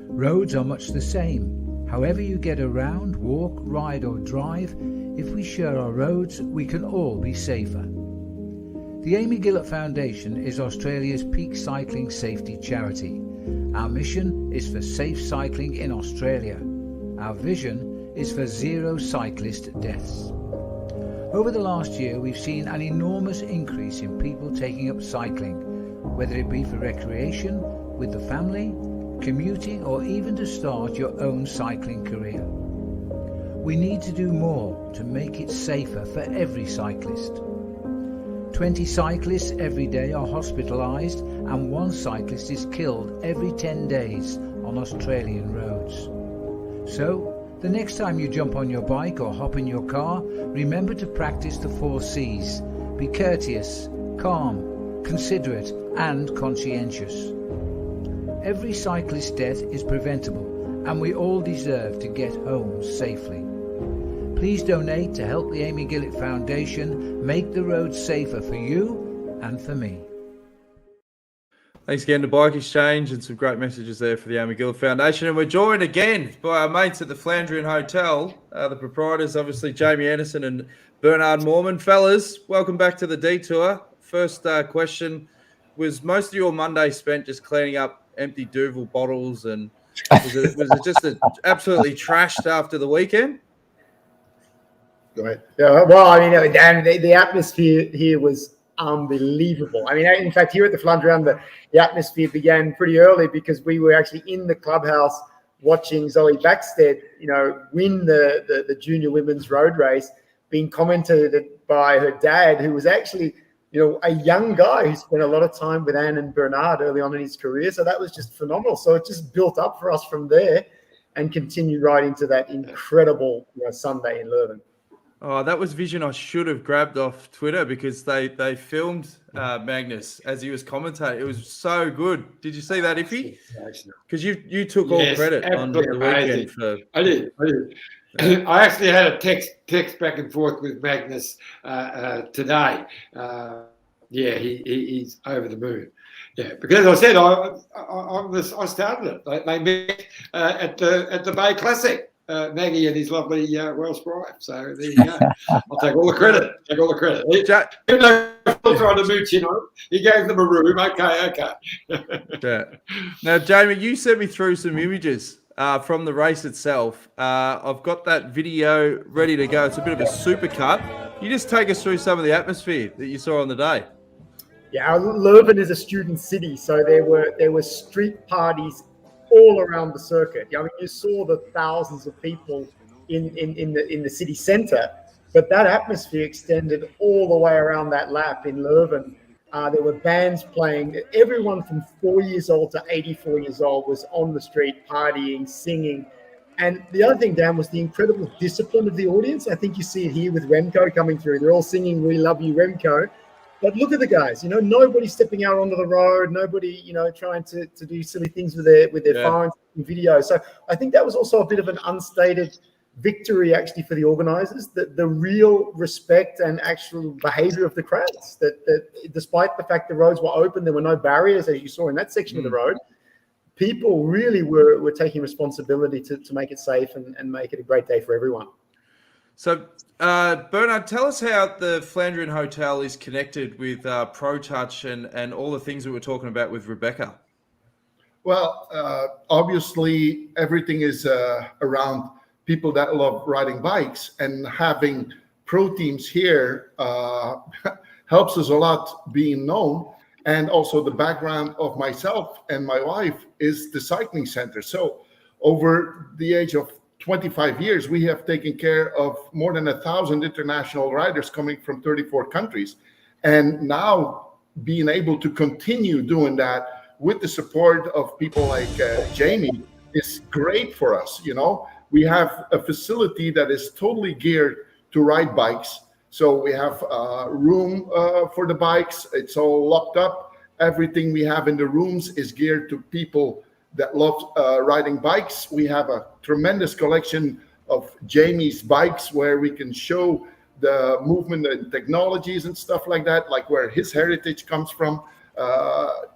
Speaker 2: Roads are much the same. However you get around, walk, ride or drive, if we share our roads, we can all be safer. The Amy Gillett Foundation is Australia's peak cycling safety charity. Our mission is for safe cycling in Australia. Our vision is for 0 cyclist deaths. Over the last year, we've seen an enormous increase in people taking up cycling, whether it be for recreation, with the family, commuting, or even to start your own cycling career. We need to do more to make it safer for every cyclist. 20 cyclists every day are hospitalised, and 1 cyclist is killed every 10 days on Australian roads. So, the next time you jump on your bike or hop in your car, remember to practice the 4 C's. Be courteous, calm, considerate and conscientious. Every cyclist death is preventable, and we all deserve to get home safely. Please donate to help the Amy Gillett Foundation make the roads safer for you and for me.
Speaker 1: Thanks again to Bike Exchange, and some great messages there for the Amy Gillett Foundation. And we're joined again by our mates at the Flandrien Hotel, the proprietors, obviously, Jamie Anderson and Bernard Moerman. Fellas, welcome back to the Detour. First question, was most of your Monday spent just cleaning up empty Duvel bottles, and was it just absolutely trashed after the weekend?
Speaker 8: Go ahead. Yeah, well, I mean, Dan, the atmosphere here was unbelievable. I mean, in fact, here at the Flandrien, the atmosphere began pretty early because we were actually in the clubhouse watching Zoe Backstead, win the junior women's road race, being commented by her dad, who was actually, a young guy who spent a lot of time with Anne and Bernard early on in his career. So that was just phenomenal. So it just built up for us from there and continued right into that incredible Sunday in Leuven.
Speaker 1: Oh, that was vision I should have grabbed off Twitter, because they filmed Magnus as he was commentating. It was so good. Did you see that, Iffy? Because you took all credit on the weekend.
Speaker 3: I did. I actually had a text back and forth with Magnus today. He's over the moon. Yeah, because as I said, I started it. They met at the Bay Classic. Maggie and his lovely Welsh bride. So there you go. I'll take all the credit. Even though Phil tried to mooch he gave them a room. Okay.
Speaker 1: Yeah. Now, Jamie, you sent me through some images from the race itself. I've got that video ready to go. It's a bit of a supercut. You just take us through some of the atmosphere that you saw on the day.
Speaker 8: Yeah, Leuven is a student city, so there were street parties all around the circuit. I mean, you saw the thousands of people in the city centre, but that atmosphere extended all the way around that lap in Leuven. There were bands playing. Everyone from 4 years old to 84 years old was on the street partying, singing. And the other thing, Dan, was the incredible discipline of the audience. I think you see it here with Remco coming through. They're all singing "We Love You, Remco." But look at the guys, nobody stepping out onto the road, nobody, trying to do silly things with their phones and video. So I think that was also a bit of an unstated victory actually for the organizers, the real respect and actual behavior of the crowds, that despite the fact the roads were open, there were no barriers, as you saw in that section of the road. People really were taking responsibility to make it safe and make it a great day for everyone.
Speaker 1: So, Bernard, tell us how the Flandrien Hotel is connected with ProTouch and all the things that we're talking about with Rebecca.
Speaker 9: Well, obviously, everything is around people that love riding bikes, and having pro teams here helps us a lot being known. And also the background of myself and my wife is the cycling center. So over the age of 25 years, we have taken care of more than 1,000 international riders coming from 34 countries. And now being able to continue doing that with the support of people like Jamie is great for us. You know, we have a facility that is totally geared to ride bikes. So we have room for the bikes. It's all locked up. Everything we have in the rooms is geared to people that love riding bikes. We have a tremendous collection of Jamie's bikes where we can show the movement and technologies and stuff like that, like where his heritage comes from.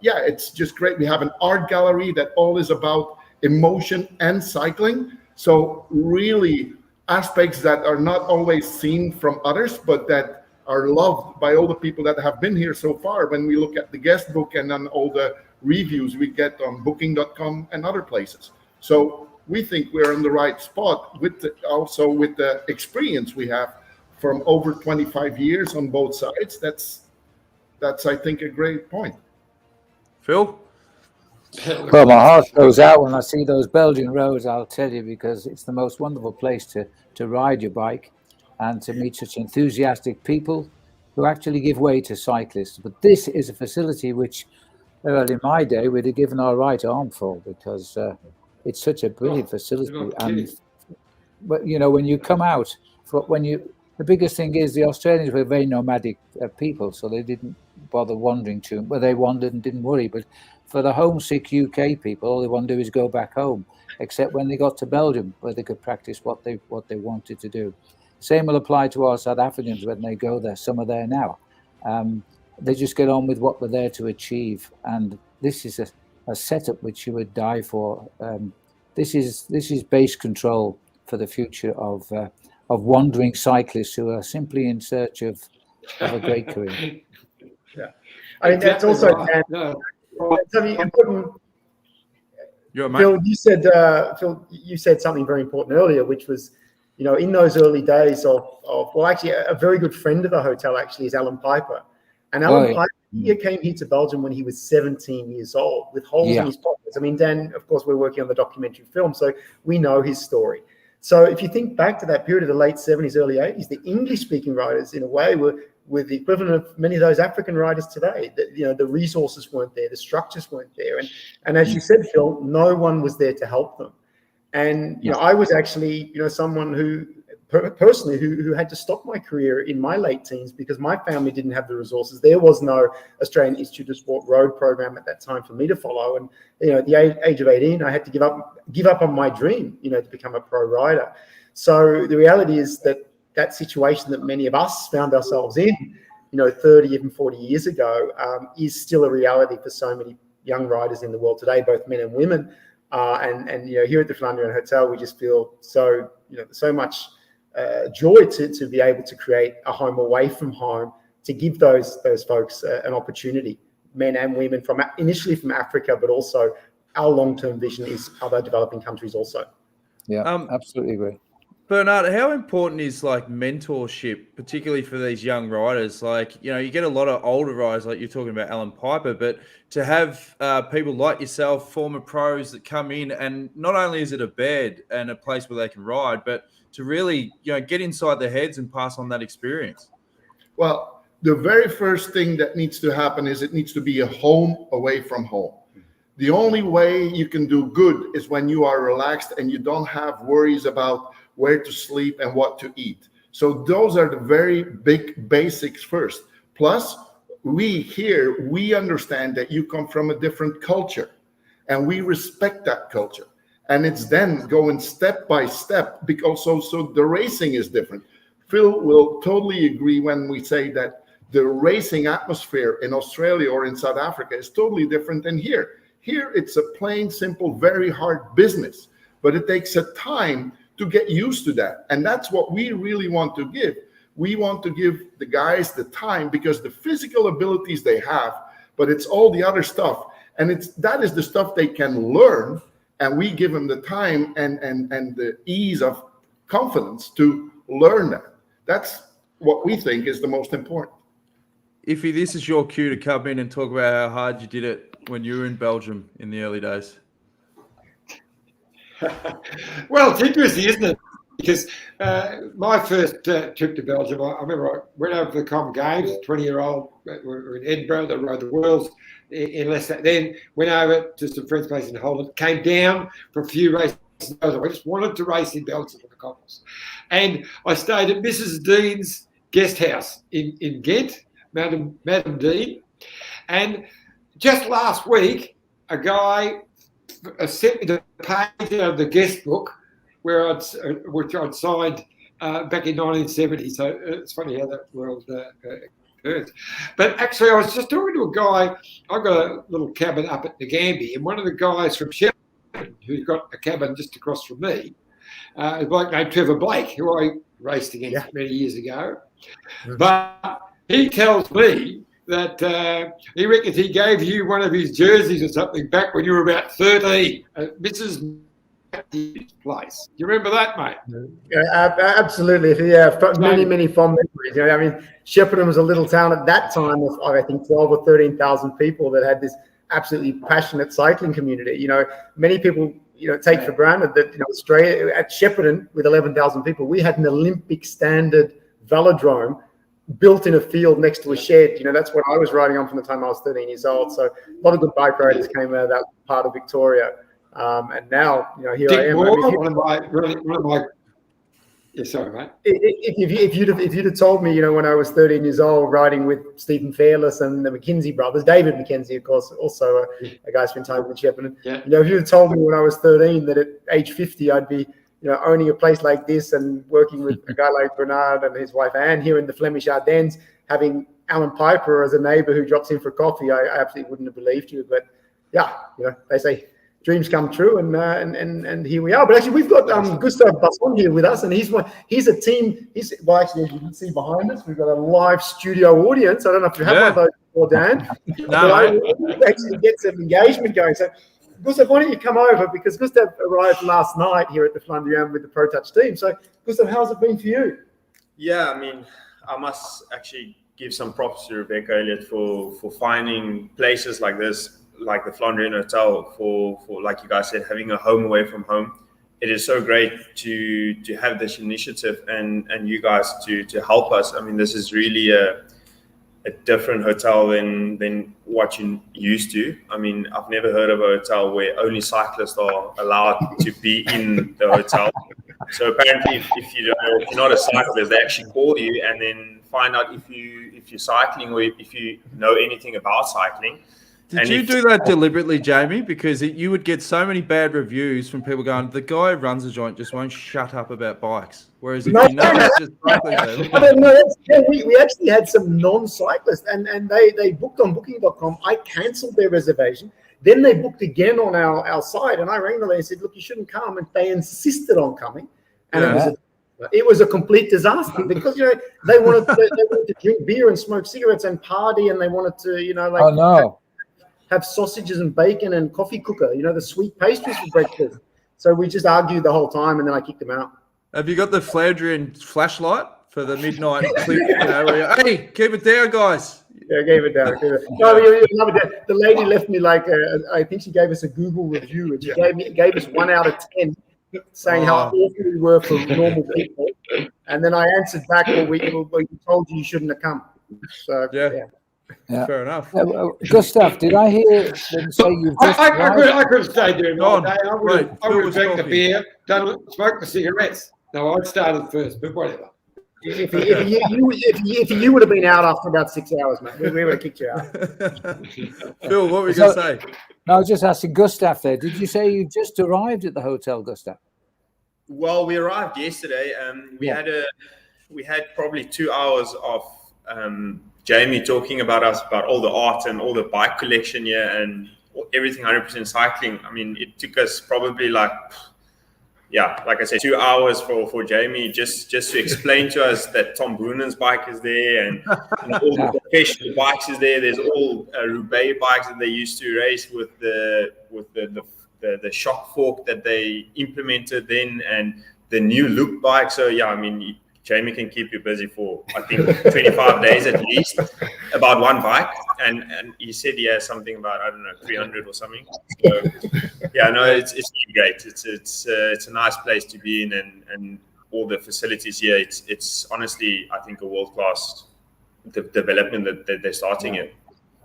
Speaker 9: Yeah, it's just great. We have an art gallery that all is about emotion and cycling. So really aspects that are not always seen from others, but that are loved by all the people that have been here so far. When we look at the guest book and then all the reviews we get on booking.com and other places. So we think we're in the right spot with also with the experience we have from over 25 years on both sides. That's I think a great point.
Speaker 1: Phil?
Speaker 2: Well, my heart goes out when I see those Belgian roads, I'll tell you, because it's the most wonderful place to ride your bike and to meet such enthusiastic people who actually give way to cyclists. But this is a facility which, well, in my day, we'd have given our right arm for, because it's such a brilliant facility. And but you know, when you come out, the biggest thing is the Australians were very nomadic people, so they didn't bother wandering too. Well, they wandered and didn't worry. But for the homesick UK people, all they want to do is go back home, except when they got to Belgium, where they could practice what they wanted to do. Same will apply to our South Africans when they go there. Some are there now. They just get on with what they're there to achieve. And this is a setup which you would die for. This is base control for the future of wandering cyclists who are simply in search of a great career.
Speaker 8: Yeah, I mean that's also something important. Phil, you said something very important earlier, which was, you know, in those early days of well, actually, a very good friend of the hotel actually is Alan Piper. And Alan Piper, he came here to Belgium when he was 17 years old with holes in his pockets. I mean, Dan, of course, we're working on the documentary film, so we know his story. So if you think back to that period of the late 70s, early 80s, the English-speaking riders, in a way, were the equivalent of many of those African riders today. That, you know, the resources weren't there, the structures weren't there. And as you said, Phil, no one was there to help them. And, you know, I was actually, you know, someone who personally who had to stop my career in my late teens because my family didn't have the resources. There was no Australian Institute of Sport road program at that time for me to follow. And, you know, at the age of 18, I had to give up on my dream, you know, to become a pro rider. So the reality is that situation that many of us found ourselves in, you know, 30, even 40 years ago, is still a reality for so many young riders in the world today, both men and women. And you know, here at the Flandrien Hotel, we just feel so, you know, so much joy to be able to create a home away from home, to give those folks an opportunity, men and women, from initially from Africa, but also our long-term vision is other developing countries also.
Speaker 2: Yeah, absolutely agree.
Speaker 1: Bernard, how important is like mentorship, particularly for these young riders? Like, you know, you get a lot of older riders, like you're talking about Alan Piper, but to have people like yourself, former pros that come in, and not only is it a bed and a place where they can ride, but to really, you know, get inside their heads and pass on that experience.
Speaker 9: Well, the very first thing that needs to happen is it needs to be a home away from home. The only way you can do good is when you are relaxed and you don't have worries about where to sleep and what to eat. So those are the very big basics first. Plus, we understand that you come from a different culture, and we respect that culture. And it's then going step by step, because also the racing is different. Phil will totally agree when we say that the racing atmosphere in Australia or in South Africa is totally different than here. Here, it's a plain, simple, very hard business, but it takes a time to get used to that. And that's what we really want to give. We want to give the guys the time, because the physical abilities they have, but it's all the other stuff. And that is the stuff they can learn. And we give them the time and the ease of confidence to learn that. That's what we think is the most important.
Speaker 1: Iffy, this is your cue to come in and talk about how hard you did it when you were in Belgium in the early days.
Speaker 3: Well, it's interesting, isn't it? Because my first trip to Belgium, I remember I went over to the Common Games, 20-year-old, we were in Edinburgh, they rode the Worlds in Leicester. Then went over to some friends' place in Holland, came down for a few races. I just wanted to race in Belgium with the couples. And I stayed at Mrs. Dean's guest house in Ghent, Madam Dean. And just last week, a guy sent me the page of the guest book which I'd signed back in 1970. So it's funny how that world occurs. But actually, I was just talking to a guy. I've got a little cabin up at Nagambie, and one of the guys from Shepparton, who's got a cabin just across from me, a bloke named Trevor Blake, who I raced against many years ago. But he tells me that he reckons he gave you one of his jerseys or something back when you were about 13 at Mrs. Matthew's place. Do you remember that, mate?
Speaker 8: Yeah, absolutely. Yeah, many fond memories. You know, I mean, Shepparton was a little town at that time of, I think, 12 or 13,000 people that had this absolutely passionate cycling community. You know, many people, take for granted that, Australia, at Shepparton with 11,000 people, we had an Olympic standard velodrome built in a field next to a shed. That's what I was riding on from the time I was 13 years old. So a lot of good bike riders came out of that part of Victoria. And now, here
Speaker 3: Dick
Speaker 8: I am.
Speaker 3: Moore, one of my. Yeah, sorry, mate.
Speaker 8: If you'd have told me, when I was 13 years old, riding with Stephen Fairless and the McKenzie brothers, David McKenzie, of course, also a guy spent time with Shepparton.
Speaker 3: Yeah.
Speaker 8: If you'd have told me when I was 13 that at age 50 I'd be, owning a place like this and working with a guy like Bernard and his wife Anne here in the Flemish Ardennes, having Alan Piper as a neighbour who drops in for coffee, I absolutely wouldn't have believed you. But yeah, they say dreams come true, and here we are. But actually, we've got Gustav Basson here with us, and he's a team. Actually, as you can see behind us, we've got a live studio audience. I don't know if you have one of those before, Dan.
Speaker 1: No.
Speaker 8: But I actually get some engagement going. So, Gustav, why don't you come over? Because Gustav arrived last night here at the Flandrien with the Pro Touch team. So, Gustav, how's it been for you?
Speaker 10: Yeah, I mean, I must actually give some props to Rebecca Eliot for finding places like this, like the Flandrien Hotel, for like you guys said, having a home away from home. It is so great to have this initiative and you guys to help us. I mean, this is really a different hotel than what you used to. I mean, I've never heard of a hotel where only cyclists are allowed to be in the hotel. So apparently, if you're not a cyclist, they actually call you and then find out if you're cycling or if you know anything about cycling.
Speaker 1: Did you do that deliberately, Jamie? Because you would get so many bad reviews from people going, the guy who runs a joint just won't shut up about bikes. Whereas if it's just cycling.
Speaker 8: We actually had some non-cyclists, and they booked on Booking.com. I cancelled their reservation. Then they booked again on our site, and I rang them and said, look, you shouldn't come. And they insisted on coming. And it was a complete disaster because, they wanted to drink beer and smoke cigarettes and party, and they wanted to, have sausages and bacon and coffee cooker, the sweet pastries for breakfast. So we just argued the whole time, and then I kicked them out.
Speaker 1: Have you got the Flandrien flashlight for the midnight clip? Hey, keep it down, guys.
Speaker 8: Yeah, gave it down. The lady left me I think she gave us a Google review, and she gave us 1 out of 10, saying how awful we were for normal people. And then I answered back, we told you shouldn't have come. So yeah.
Speaker 1: Fair enough.
Speaker 2: Gustav, did I hear them say you've just
Speaker 3: I could have stayed there all day. I would have drank the beer, smoked the cigarettes. No, I'd started first, but whatever.
Speaker 8: If you would have been out after about 6 hours, mate, we would have kicked you out.
Speaker 1: Phil, what were you going to say?
Speaker 2: No, I was just asking Gustav there. Did you say you just arrived at the hotel, Gustav?
Speaker 10: Well, we arrived yesterday. We had probably 2 hours of Jamie talking about all the art and all the bike collection here and everything 100% cycling. I mean, it took us probably like I said, 2 hours for Jamie just to explain to us that Tom Boonen's bike is there and all the professional bikes is there. There's all Roubaix bikes that they used to race with the shock fork that they implemented then and the new loop bike. So yeah, I mean, Jamie can keep you busy for I think 25 days at least about one bike. And he said he has something about 300 or something. So yeah, no, it's really great. It's a nice place to be in and all the facilities here. It's honestly I think a world-class development that they're starting here.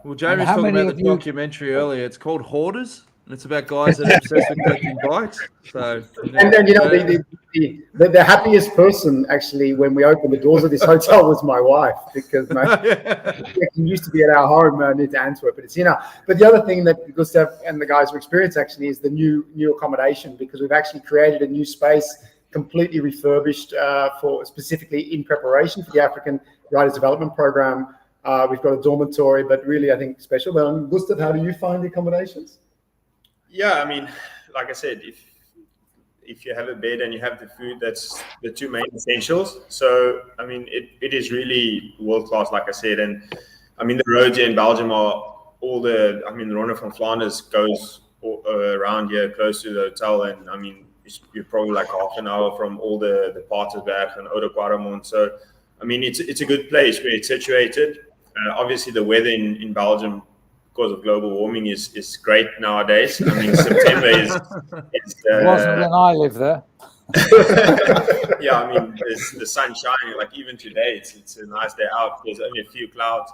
Speaker 1: Well, Jamie's talking about the documentary earlier. It's called Hoarders. And it's about guys that are obsessed with collecting bikes. So,
Speaker 8: and then the happiest person actually when we opened the doors of this hotel was my wife because she used to be at our home in Antwerp, but it's But the other thing that Gustav and the guys have experienced actually is the new accommodation because we've actually created a new space completely refurbished for specifically in preparation for the African Riders Development Program. We've got a dormitory, but really I think special. But Gustav, how do you find the accommodations?
Speaker 10: Yeah, I mean, like I said, if you have a bed and you have the food, that's the two main essentials. So, I mean, it is really world-class, like I said. And, I mean, the roads here in Belgium are the Ronde van Flanders goes around here close to the hotel. And, I mean, you're probably like half an hour from all the Patersberg and Oude Quaremont. So, I mean, it's a good place where it's situated. Obviously, the weather in Belgium because of global warming is great nowadays. I mean, September is
Speaker 2: wasn't when I lived there.
Speaker 10: Yeah, I mean, the sun shining. Like even today, it's a nice day out. There's only a few clouds.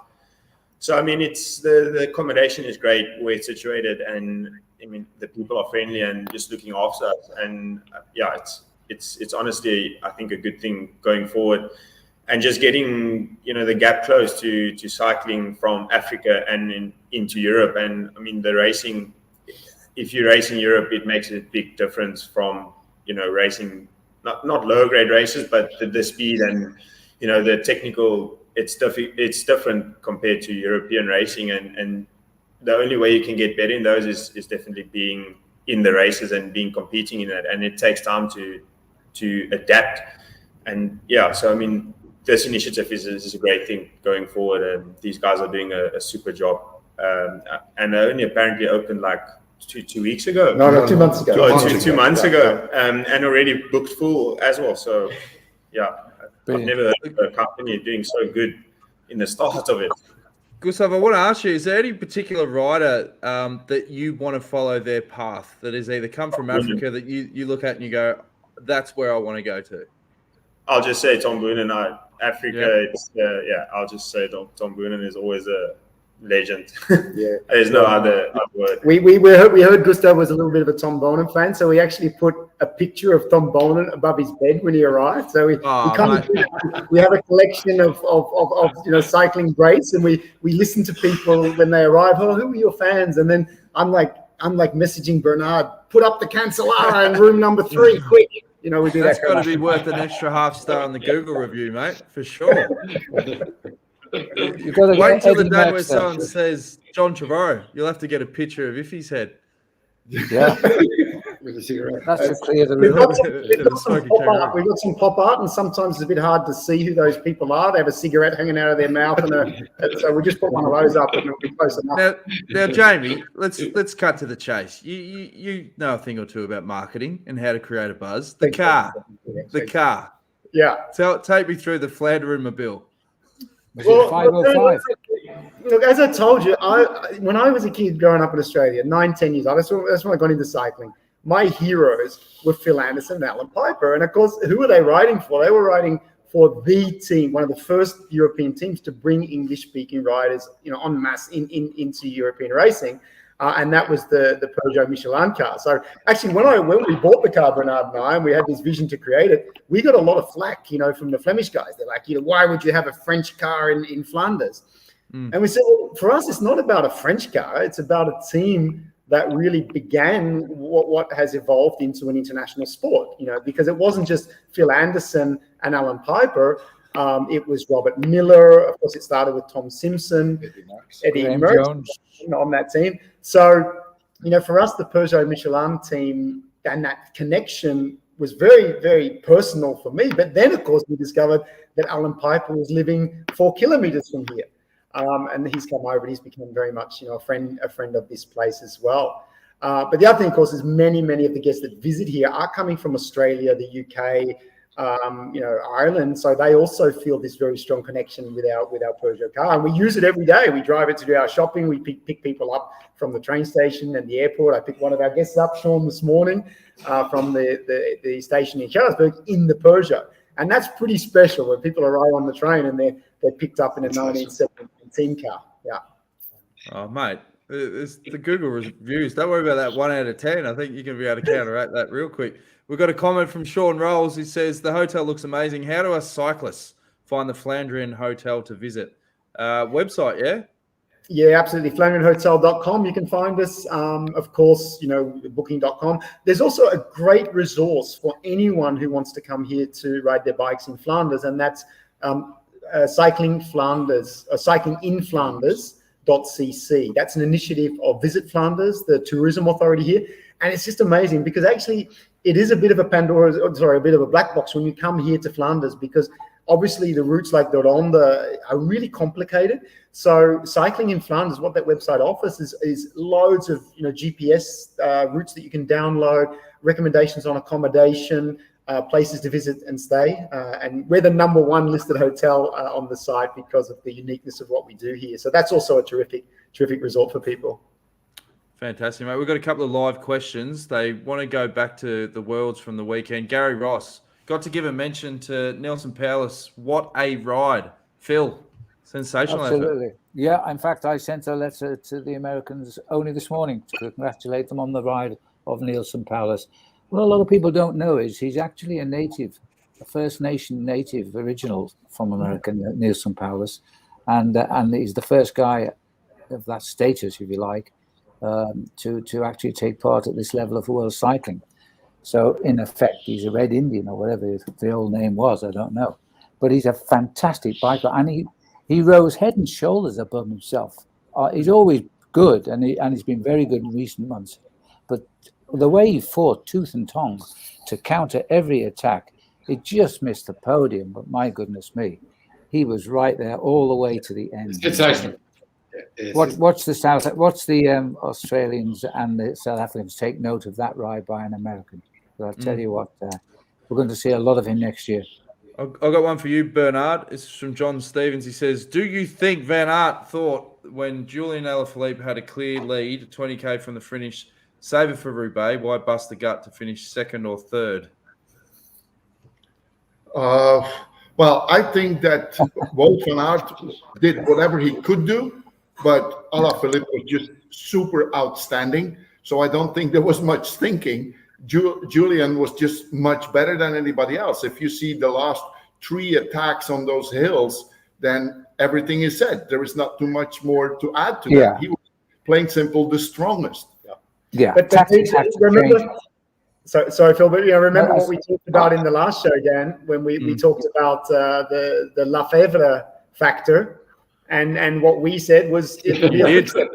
Speaker 10: So I mean, it's the accommodation is great where it's situated, and I mean the people are friendly and just looking after us. And yeah, it's honestly I think a good thing going forward. And just getting, the gap close to cycling from Africa and into Europe. And I mean, the racing, if you race in Europe, it makes a big difference from, racing, not low grade races, but the speed and, the technical, it's different compared to European racing. And the only way you can get better in those is definitely being in the races and competing in it. And it takes time to adapt. And yeah, so I mean, this initiative is a great thing going forward, and these guys are doing a super job. And they only apparently opened like two weeks ago.
Speaker 8: No, 2 months ago.
Speaker 10: Oh, two months ago, and already booked full as well. So, yeah, I've never heard of a company doing so good in the start of it.
Speaker 1: Gustav, I want to ask you, is there any particular rider that you want to follow their path that has either come from Africa that you look at and you go, that's where I want to go to?
Speaker 10: I'll just say Tom Boonen. Africa, I'll just say Tom Boonen is always a legend.
Speaker 8: Yeah,
Speaker 10: there's no other word.
Speaker 8: We heard Gustav was a little bit of a Tom Boonen fan, so we actually put a picture of Tom Boonen above his bed when he arrived. So we have a collection of cycling greats, and we listen to people when they arrive. Oh, who are your fans? And then I'm like messaging Bernard, put up the Cancellara in room number 3, quick. We do
Speaker 1: That's got to be worth an extra half star on the Google review, mate, for sure.
Speaker 2: You've got to
Speaker 1: wait till the day where someone says John Trevorrow. You'll have to get a picture of Iffy's head.
Speaker 2: Yeah. With a cigarette. That's to clear the room.
Speaker 8: We've got some pop art, and sometimes it's a bit hard to see who those people are. They have a cigarette hanging out of their mouth, so we just put one of those up, and it'll be close enough.
Speaker 1: Now, Jamie, let's cut to the chase. You know a thing or two about marketing and how to create a buzz. The car.
Speaker 8: Yeah.
Speaker 1: Take me through the Flandrien Mobile.
Speaker 8: Well, 505. Look, as I told you, when I was a kid growing up in Australia, 9-10 years old, that's when I got into cycling. My heroes were Phil Anderson and Alan Piper. And of course, who were they riding for? They were riding for the team, one of the first European teams to bring English-speaking riders, en masse into European racing. and that was the Peugeot Michelin car. So actually, when we bought the car, Bernard and I, and we had this vision to create it, we got a lot of flack, from the Flemish guys. They're like, why would you have a French car in Flanders? And we said, well, for us, it's not about a French car. It's about a team that really began what has evolved into an international sport, because it wasn't just Phil Anderson and Alan Piper. It was Robert Miller. Of course, it started with Tom Simpson, Eddie Merckx on that team. So, for us, the Peugeot Michelin team and that connection was very, very personal for me. But then, of course, we discovered that Alan Piper was living 4 kilometers from here. And he's come over and he's become very much, a friend of this place as well. But the other thing, of course, is many of the guests that visit here are coming from Australia, the UK, Ireland. So they also feel this very strong connection with our Peugeot car. And we use it every day. We drive it to do our shopping. We pick people up from the train station and the airport. I picked one of our guests up, Sean, this morning from the station in Charlesburg in the Peugeot. And that's pretty special when people arrive on the train and they're picked up in a 1917 car. Yeah.
Speaker 1: Oh, mate, it's the Google reviews. Don't worry about that 1 out of 10. I think you can be able to counteract that real quick. We've got a comment from Sean Rolls. He says, the hotel looks amazing. How do us cyclists find the Flandrien Hotel to visit? Website, yeah? Yeah, absolutely. FlandrienHotel.com. You can find us. Of course, booking.com. There's also a great resource for anyone who wants to come here to ride their bikes in Flanders, and that's cyclinginflanders.cc. That's an initiative of Visit Flanders, the tourism authority here. And it's just amazing because actually it is a bit of a black box when you come here to Flanders, because obviously the routes like the Ronde are really complicated. So cycling in Flanders, what that website offers is loads of GPS routes that you can download, recommendations on accommodation, places to visit and stay. And we're the #1 listed hotel on the site because of the uniqueness of what we do here. So that's also a terrific resort for people. Fantastic, mate. We've got a couple of live questions. They want to go back to the Worlds from the weekend. Gary Ross, got to give a mention to Nelson Powless. What a ride. Phil, sensational
Speaker 2: Absolutely.
Speaker 1: effort.
Speaker 2: Yeah, in fact, I sent a letter to the Americans only this morning to congratulate them on the ride of Nelson Powless. What a lot of people don't know is he's actually a native, a First Nation native original from America, Nelson Powless. And he's the first guy of that status, if you like, to actually take part at this level of world cycling. So in effect, he's a Red Indian or whatever the old name was, I don't know. But he's a fantastic biker, and he rose head and shoulders above himself. He's always good, and he's been very good in recent months. But the way he fought tooth and tongue to counter every attack, it just missed the podium. But my goodness me, he was right there all the way to the end.
Speaker 3: It's excellent.
Speaker 2: What's the Australians and the South Africans take note of that ride by an American? But I'll tell you what, we're going to see a lot of him next year.
Speaker 1: I've got one for you, Bernard. It's from John Stevens. He says, do you think Van Aert thought when Julian Alaphilippe had a clear lead, 20k from the finish, save it for Roubaix, why bust the gut to finish second or third?
Speaker 9: Well, I think that Wout van Aert did whatever he could do, but Alaphilippe was just super outstanding. So I don't think there was much thinking. Julian was just much better than anybody else. If you see the last 3 attacks on those hills, then everything is said. There is not too much more to add to that. He was plain simple the strongest.
Speaker 2: Yeah.
Speaker 8: But remember, sorry, Phil, but remember what we talked about in the last show, Dan, when we talked about the Lefebvre factor. And what we said was it would be a quick step.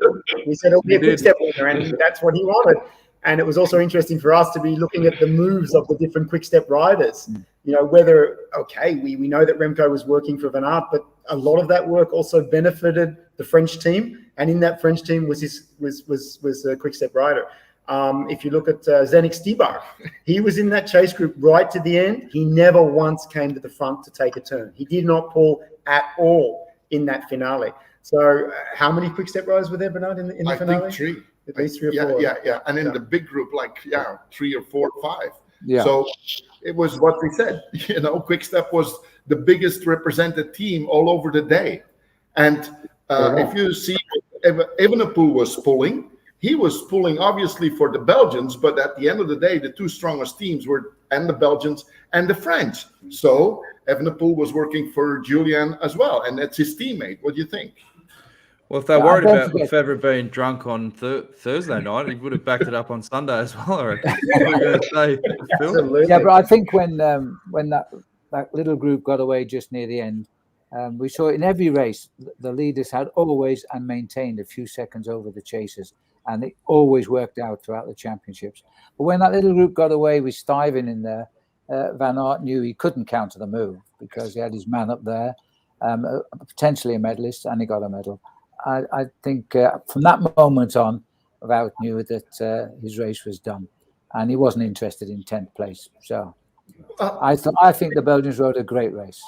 Speaker 8: We said it'll be a quick step winner, and that's what he wanted. And it was also interesting for us to be looking at the moves of the different quick step riders. Whether we know that Remco was working for Van Aert, but a lot of that work also benefited the French team, and in that French team was a quick step rider. If you look at Zdeněk Stybar, he was in that chase group right to the end. He never once came to the front to take a turn. He did not pull at all in that finale. So how many quick step riders were there, Bernard, in the finale?
Speaker 9: I think 3.
Speaker 8: At least 3 or 4.
Speaker 9: Yeah. And in the big group, 3 or 4 or 5.
Speaker 2: Yeah.
Speaker 9: So it was what we said. Quick Step was the biggest represented team all over the day. And if you see, Evenepoel was pulling, He was pulling obviously for the Belgians, but at the end of the day, the two strongest teams were the Belgians and the French. So Evenepoel was working for Julian as well, and that's his teammate. What do you think?
Speaker 1: Well, if they're worried about Lefebvre being drunk on Thursday night, he would have backed it up on Sunday as well, I reckon. What are you going to say, Phil?
Speaker 2: Yeah, but I think when that little group got away just near the end, we saw in every race, the leaders had always and maintained a few seconds over the chasers, and it always worked out throughout the championships. But when that little group got away with Stuyven in there, Van Aert knew he couldn't counter the move because he had his man up there, potentially a medalist, and he got a medal. I think from that moment on, Wout knew that his race was done, and he wasn't interested in 10th place. So I think the Belgians rode a great race.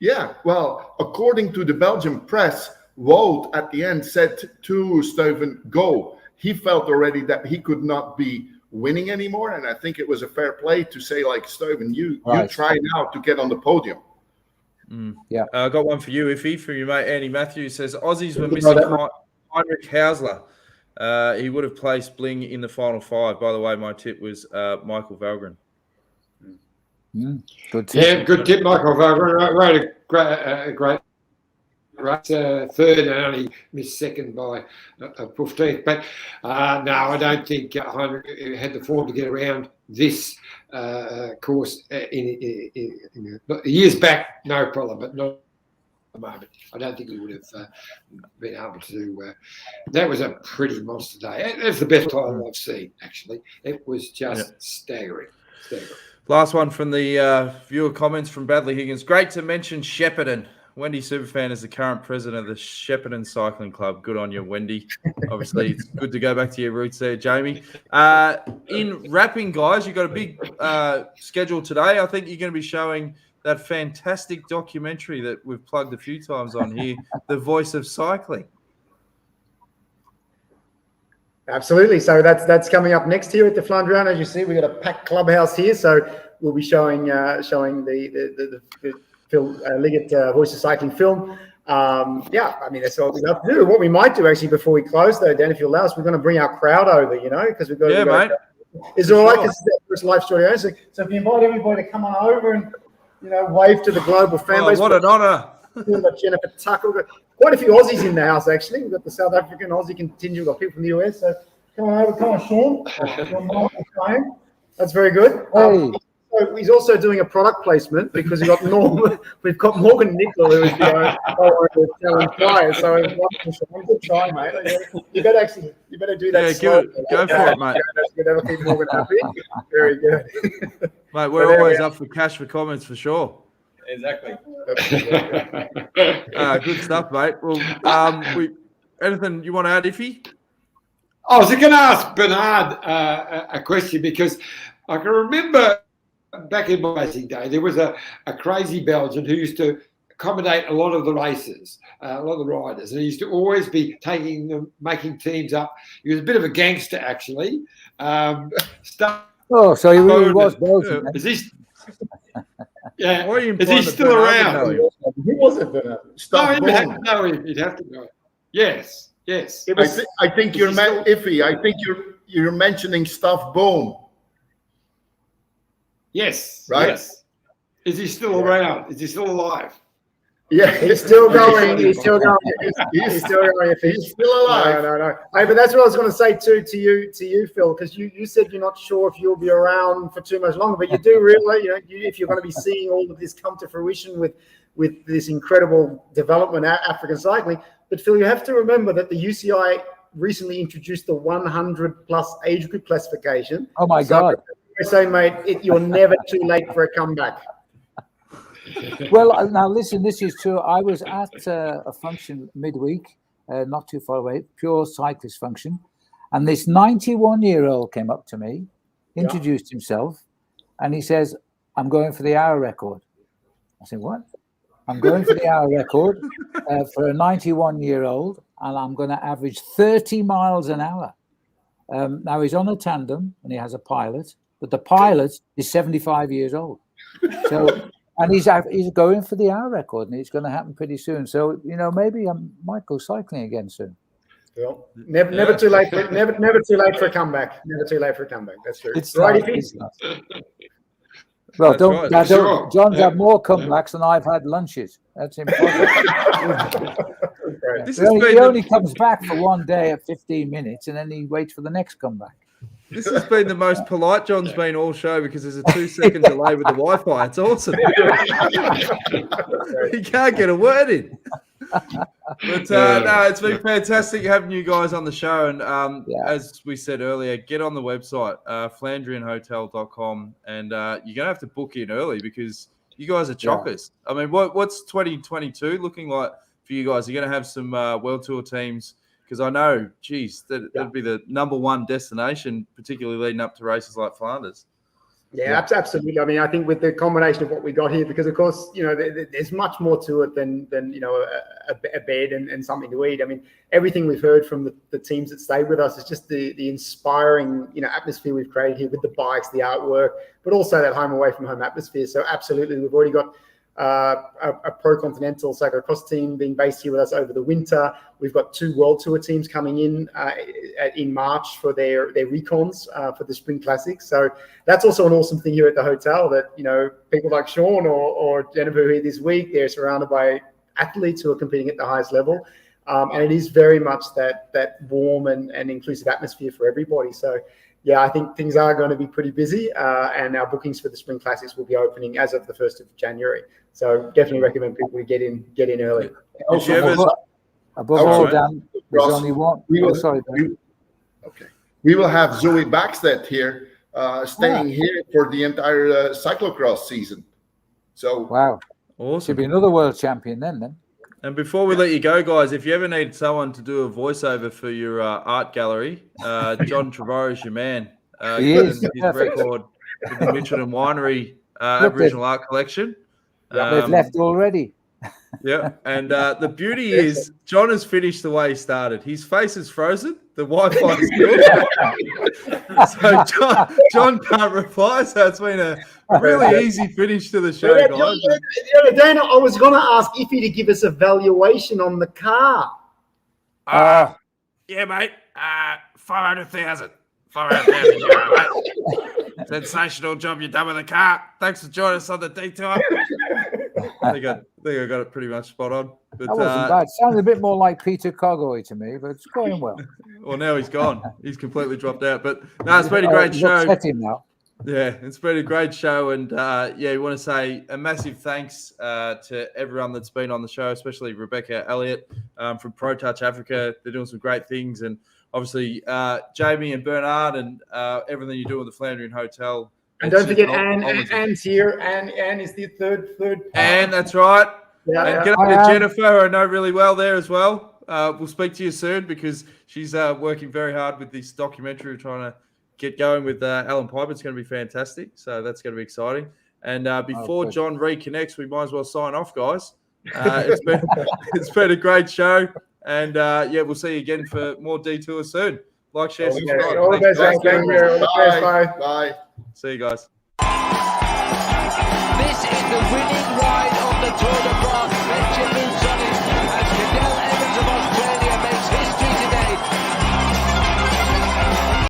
Speaker 9: Yeah, well, according to the Belgian press, Wout at the end said to Stuyven, "Go." He felt already that he could not be winning anymore, and I think it was a fair play to say, like, Stuyven, you try now to get on the podium.
Speaker 2: Yeah,
Speaker 1: I got one for you, Iffy, from your mate Andy Matthews. Says Aussies were missing Heinrich Hausler. He would have placed Bling in the final 5. By the way, my tip was Michael Valgren.
Speaker 2: Good tip.
Speaker 3: Yeah, good tip, Michael Valgren. Rode a great race, third and only missed second by a 15th. But no, I don't think Heinrich had the form to get around this course in years back. No problem, but not at the moment. I don't think he would have been able to. That was a pretty monster day. That's the best time I've seen, actually. It was just staggering.
Speaker 1: Last one from the viewer comments from Bradley Higgins. Great to mention Shepparton. Wendy Superfan is the current president of the Shepparton Cycling Club. Good on you, Wendy. Obviously, it's good to go back to your roots there, Jamie. In wrapping, guys, you've got a big schedule today. I think you're going to be showing that fantastic documentary that we've plugged a few times on here, The Voice of Cycling.
Speaker 8: Absolutely. So that's coming up next here at the Flandrien. As you see, we've got a packed clubhouse here. So we'll be showing the Phil Liggett Voice of Cycling film. Yeah, I mean, that's all we have to do. What we might do actually before we close, though, Dan, if you'll allow us, we're going to bring our crowd over, because we've got
Speaker 1: to. Yeah, mate.
Speaker 8: Is it all right? Because it's our first live story. So if you invite everybody to come on over and, wave to the global fan base.
Speaker 1: What an honour.
Speaker 8: We've got Jennifer Tucker. We've got quite a few Aussies in the house, actually. We've got the South African Aussie contingent. We've got people from the US. So come on over. Come on, Sean. That's very good. So he's also doing a product placement because we've got Morgan Nickel, who is the Talon Flyer. So good try, mate. You better do that.
Speaker 1: Yeah, go for it, mate.
Speaker 8: That's good. That'll keep Morgan happy. Very good,
Speaker 1: mate. We're always up for cash for comments for sure.
Speaker 10: Exactly.
Speaker 1: Good stuff, mate. Well, anything you want to add, Iffy?
Speaker 3: I was going to ask Bernard a question because I can remember back in my racing day, there was a crazy Belgian who used to accommodate a lot of the races, a lot of the riders, and he used to always be taking them, making teams up. He was a bit of a gangster, actually.
Speaker 2: So he really was Belgian.
Speaker 3: Is he? Yeah. Is he still around?
Speaker 8: He wasn't Bernard.
Speaker 3: No, you'd have to know. Yes.
Speaker 9: I think you're Iffy. I think you're mentioning Staff Boom.
Speaker 3: Yes.
Speaker 9: Right.
Speaker 3: Yes. Is he still around? Is he still alive?
Speaker 8: Yeah, he's still going. He's still going. He's still going.
Speaker 9: He's still alive.
Speaker 8: No. Hey, but that's what I was going to say too to you, Phil, because you said you're not sure if you'll be around for too much longer, but you do really. If you're going to be seeing all of this come to fruition with this incredible development at African cycling. But Phil, you have to remember that the UCI recently introduced the 100+ age group classification.
Speaker 2: Oh my God!
Speaker 8: So, mate, you're never too late for a comeback.
Speaker 2: Well, now listen, this is true. I was at a function midweek, not too far away, pure cyclist function, and this 91-year-old came up to me, introduced himself, and he says, "I'm going for the hour record." I said, "What?" "I'm going for the hour record for a 91-year-old, and I'm going to average 30 miles an hour." Now he's on a tandem and he has a pilot, but the pilot is 75 years old. So, and he's going for the hour record, and it's going to happen pretty soon. So, maybe I might go cycling again soon.
Speaker 8: Well, never too late. Never too late for a comeback. Never too late for a comeback. That's true.
Speaker 2: It's
Speaker 8: right.
Speaker 2: not, it's not. Well, John's had more comebacks than I've had lunches. That's impossible. He only comes back for one day at 15 minutes, and then he waits for the next comeback.
Speaker 1: This has been the most polite John's been all show because there's a 2-second delay with the Wi-Fi. It's awesome. He can't get a word in. But no, it's been fantastic having you guys on the show. And as we said earlier, get on the website, FlandrienHotel.com, and you're going to have to book in early because you guys are chockers. Yeah. I mean, what's 2022 looking like for you guys? You're going to have some World Tour teams. Because I know, that'd be the number one destination, particularly leading up to races like Flanders.
Speaker 8: Yeah, absolutely. I mean, I think with the combination of what we got here, because of course, there's much more to it than a bed and something to eat. I mean, everything we've heard from the teams that stayed with us is just the inspiring, atmosphere we've created here with the bikes, the artwork, but also that home away from home atmosphere. So absolutely, we've already got a pro continental cyclocross team being based here with us over the winter. We've got 2 World Tour teams coming in March for their recons for the Spring Classics. So that's also an awesome thing here at the hotel that people like Sean or Jennifer who are here this week, they're surrounded by athletes who are competing at the highest level, and it is very much that warm and inclusive atmosphere for everybody. So yeah, I think things are going to be pretty busy, and our bookings for the Spring Classics will be opening as of the 1st of January. So definitely recommend people to get in early.
Speaker 2: Above all, Dan, there's only one.
Speaker 9: We will have Zoe Backstedt here, staying here for the entire cyclocross season. So
Speaker 2: wow,
Speaker 1: awesome!
Speaker 2: Should be another world champion then.
Speaker 1: And before we let you go, guys, if you ever need someone to do a voiceover for your art gallery, John Trevorrow is your man.
Speaker 2: He is.
Speaker 1: His record with the Mitchelton Winery Aboriginal Art Collection.
Speaker 2: They've left already.
Speaker 1: Yeah, and the beauty is John has finished the way he started. His face is frozen. The Wi-Fi is good. So John can't reply. So it's been a really easy finish to the show, guys.
Speaker 8: Dana, I was going to ask Iffy to give us a valuation on the car.
Speaker 11: Yeah, mate. 500,000. 500,000 euro, mate. Sensational job you've done with the car. Thanks for joining us on the detour.
Speaker 1: I think I got it pretty much spot on. But,
Speaker 2: that wasn't bad. Sounds a bit more like Peter Coggoy to me, but it's going well.
Speaker 1: Well, now he's gone. He's completely dropped out. But no, it's been a great show.
Speaker 2: Him now.
Speaker 1: Yeah, it's been a great show. And we want to say a massive thanks to everyone that's been on the show, especially Rebecca Eliot from Pro Touch Africa. They're doing some great things. And obviously, Jamie and Bernard and everything you do with the Flandrien Hotel.
Speaker 8: And don't forget Anne's here. Anne is the third.
Speaker 1: Anne, that's right. Yeah, and get up to Jennifer, who I know really well there as well. We'll speak to you soon because she's working very hard with this documentary. We're trying to get going with Alan Piper. It's going to be fantastic. So that's going to be exciting. And before John reconnects, we might as well sign off, guys. It's been a great show. And we'll see you again for more detours soon. Like, share, subscribe.
Speaker 8: All the best. Bye.
Speaker 9: Bye.
Speaker 1: See you guys.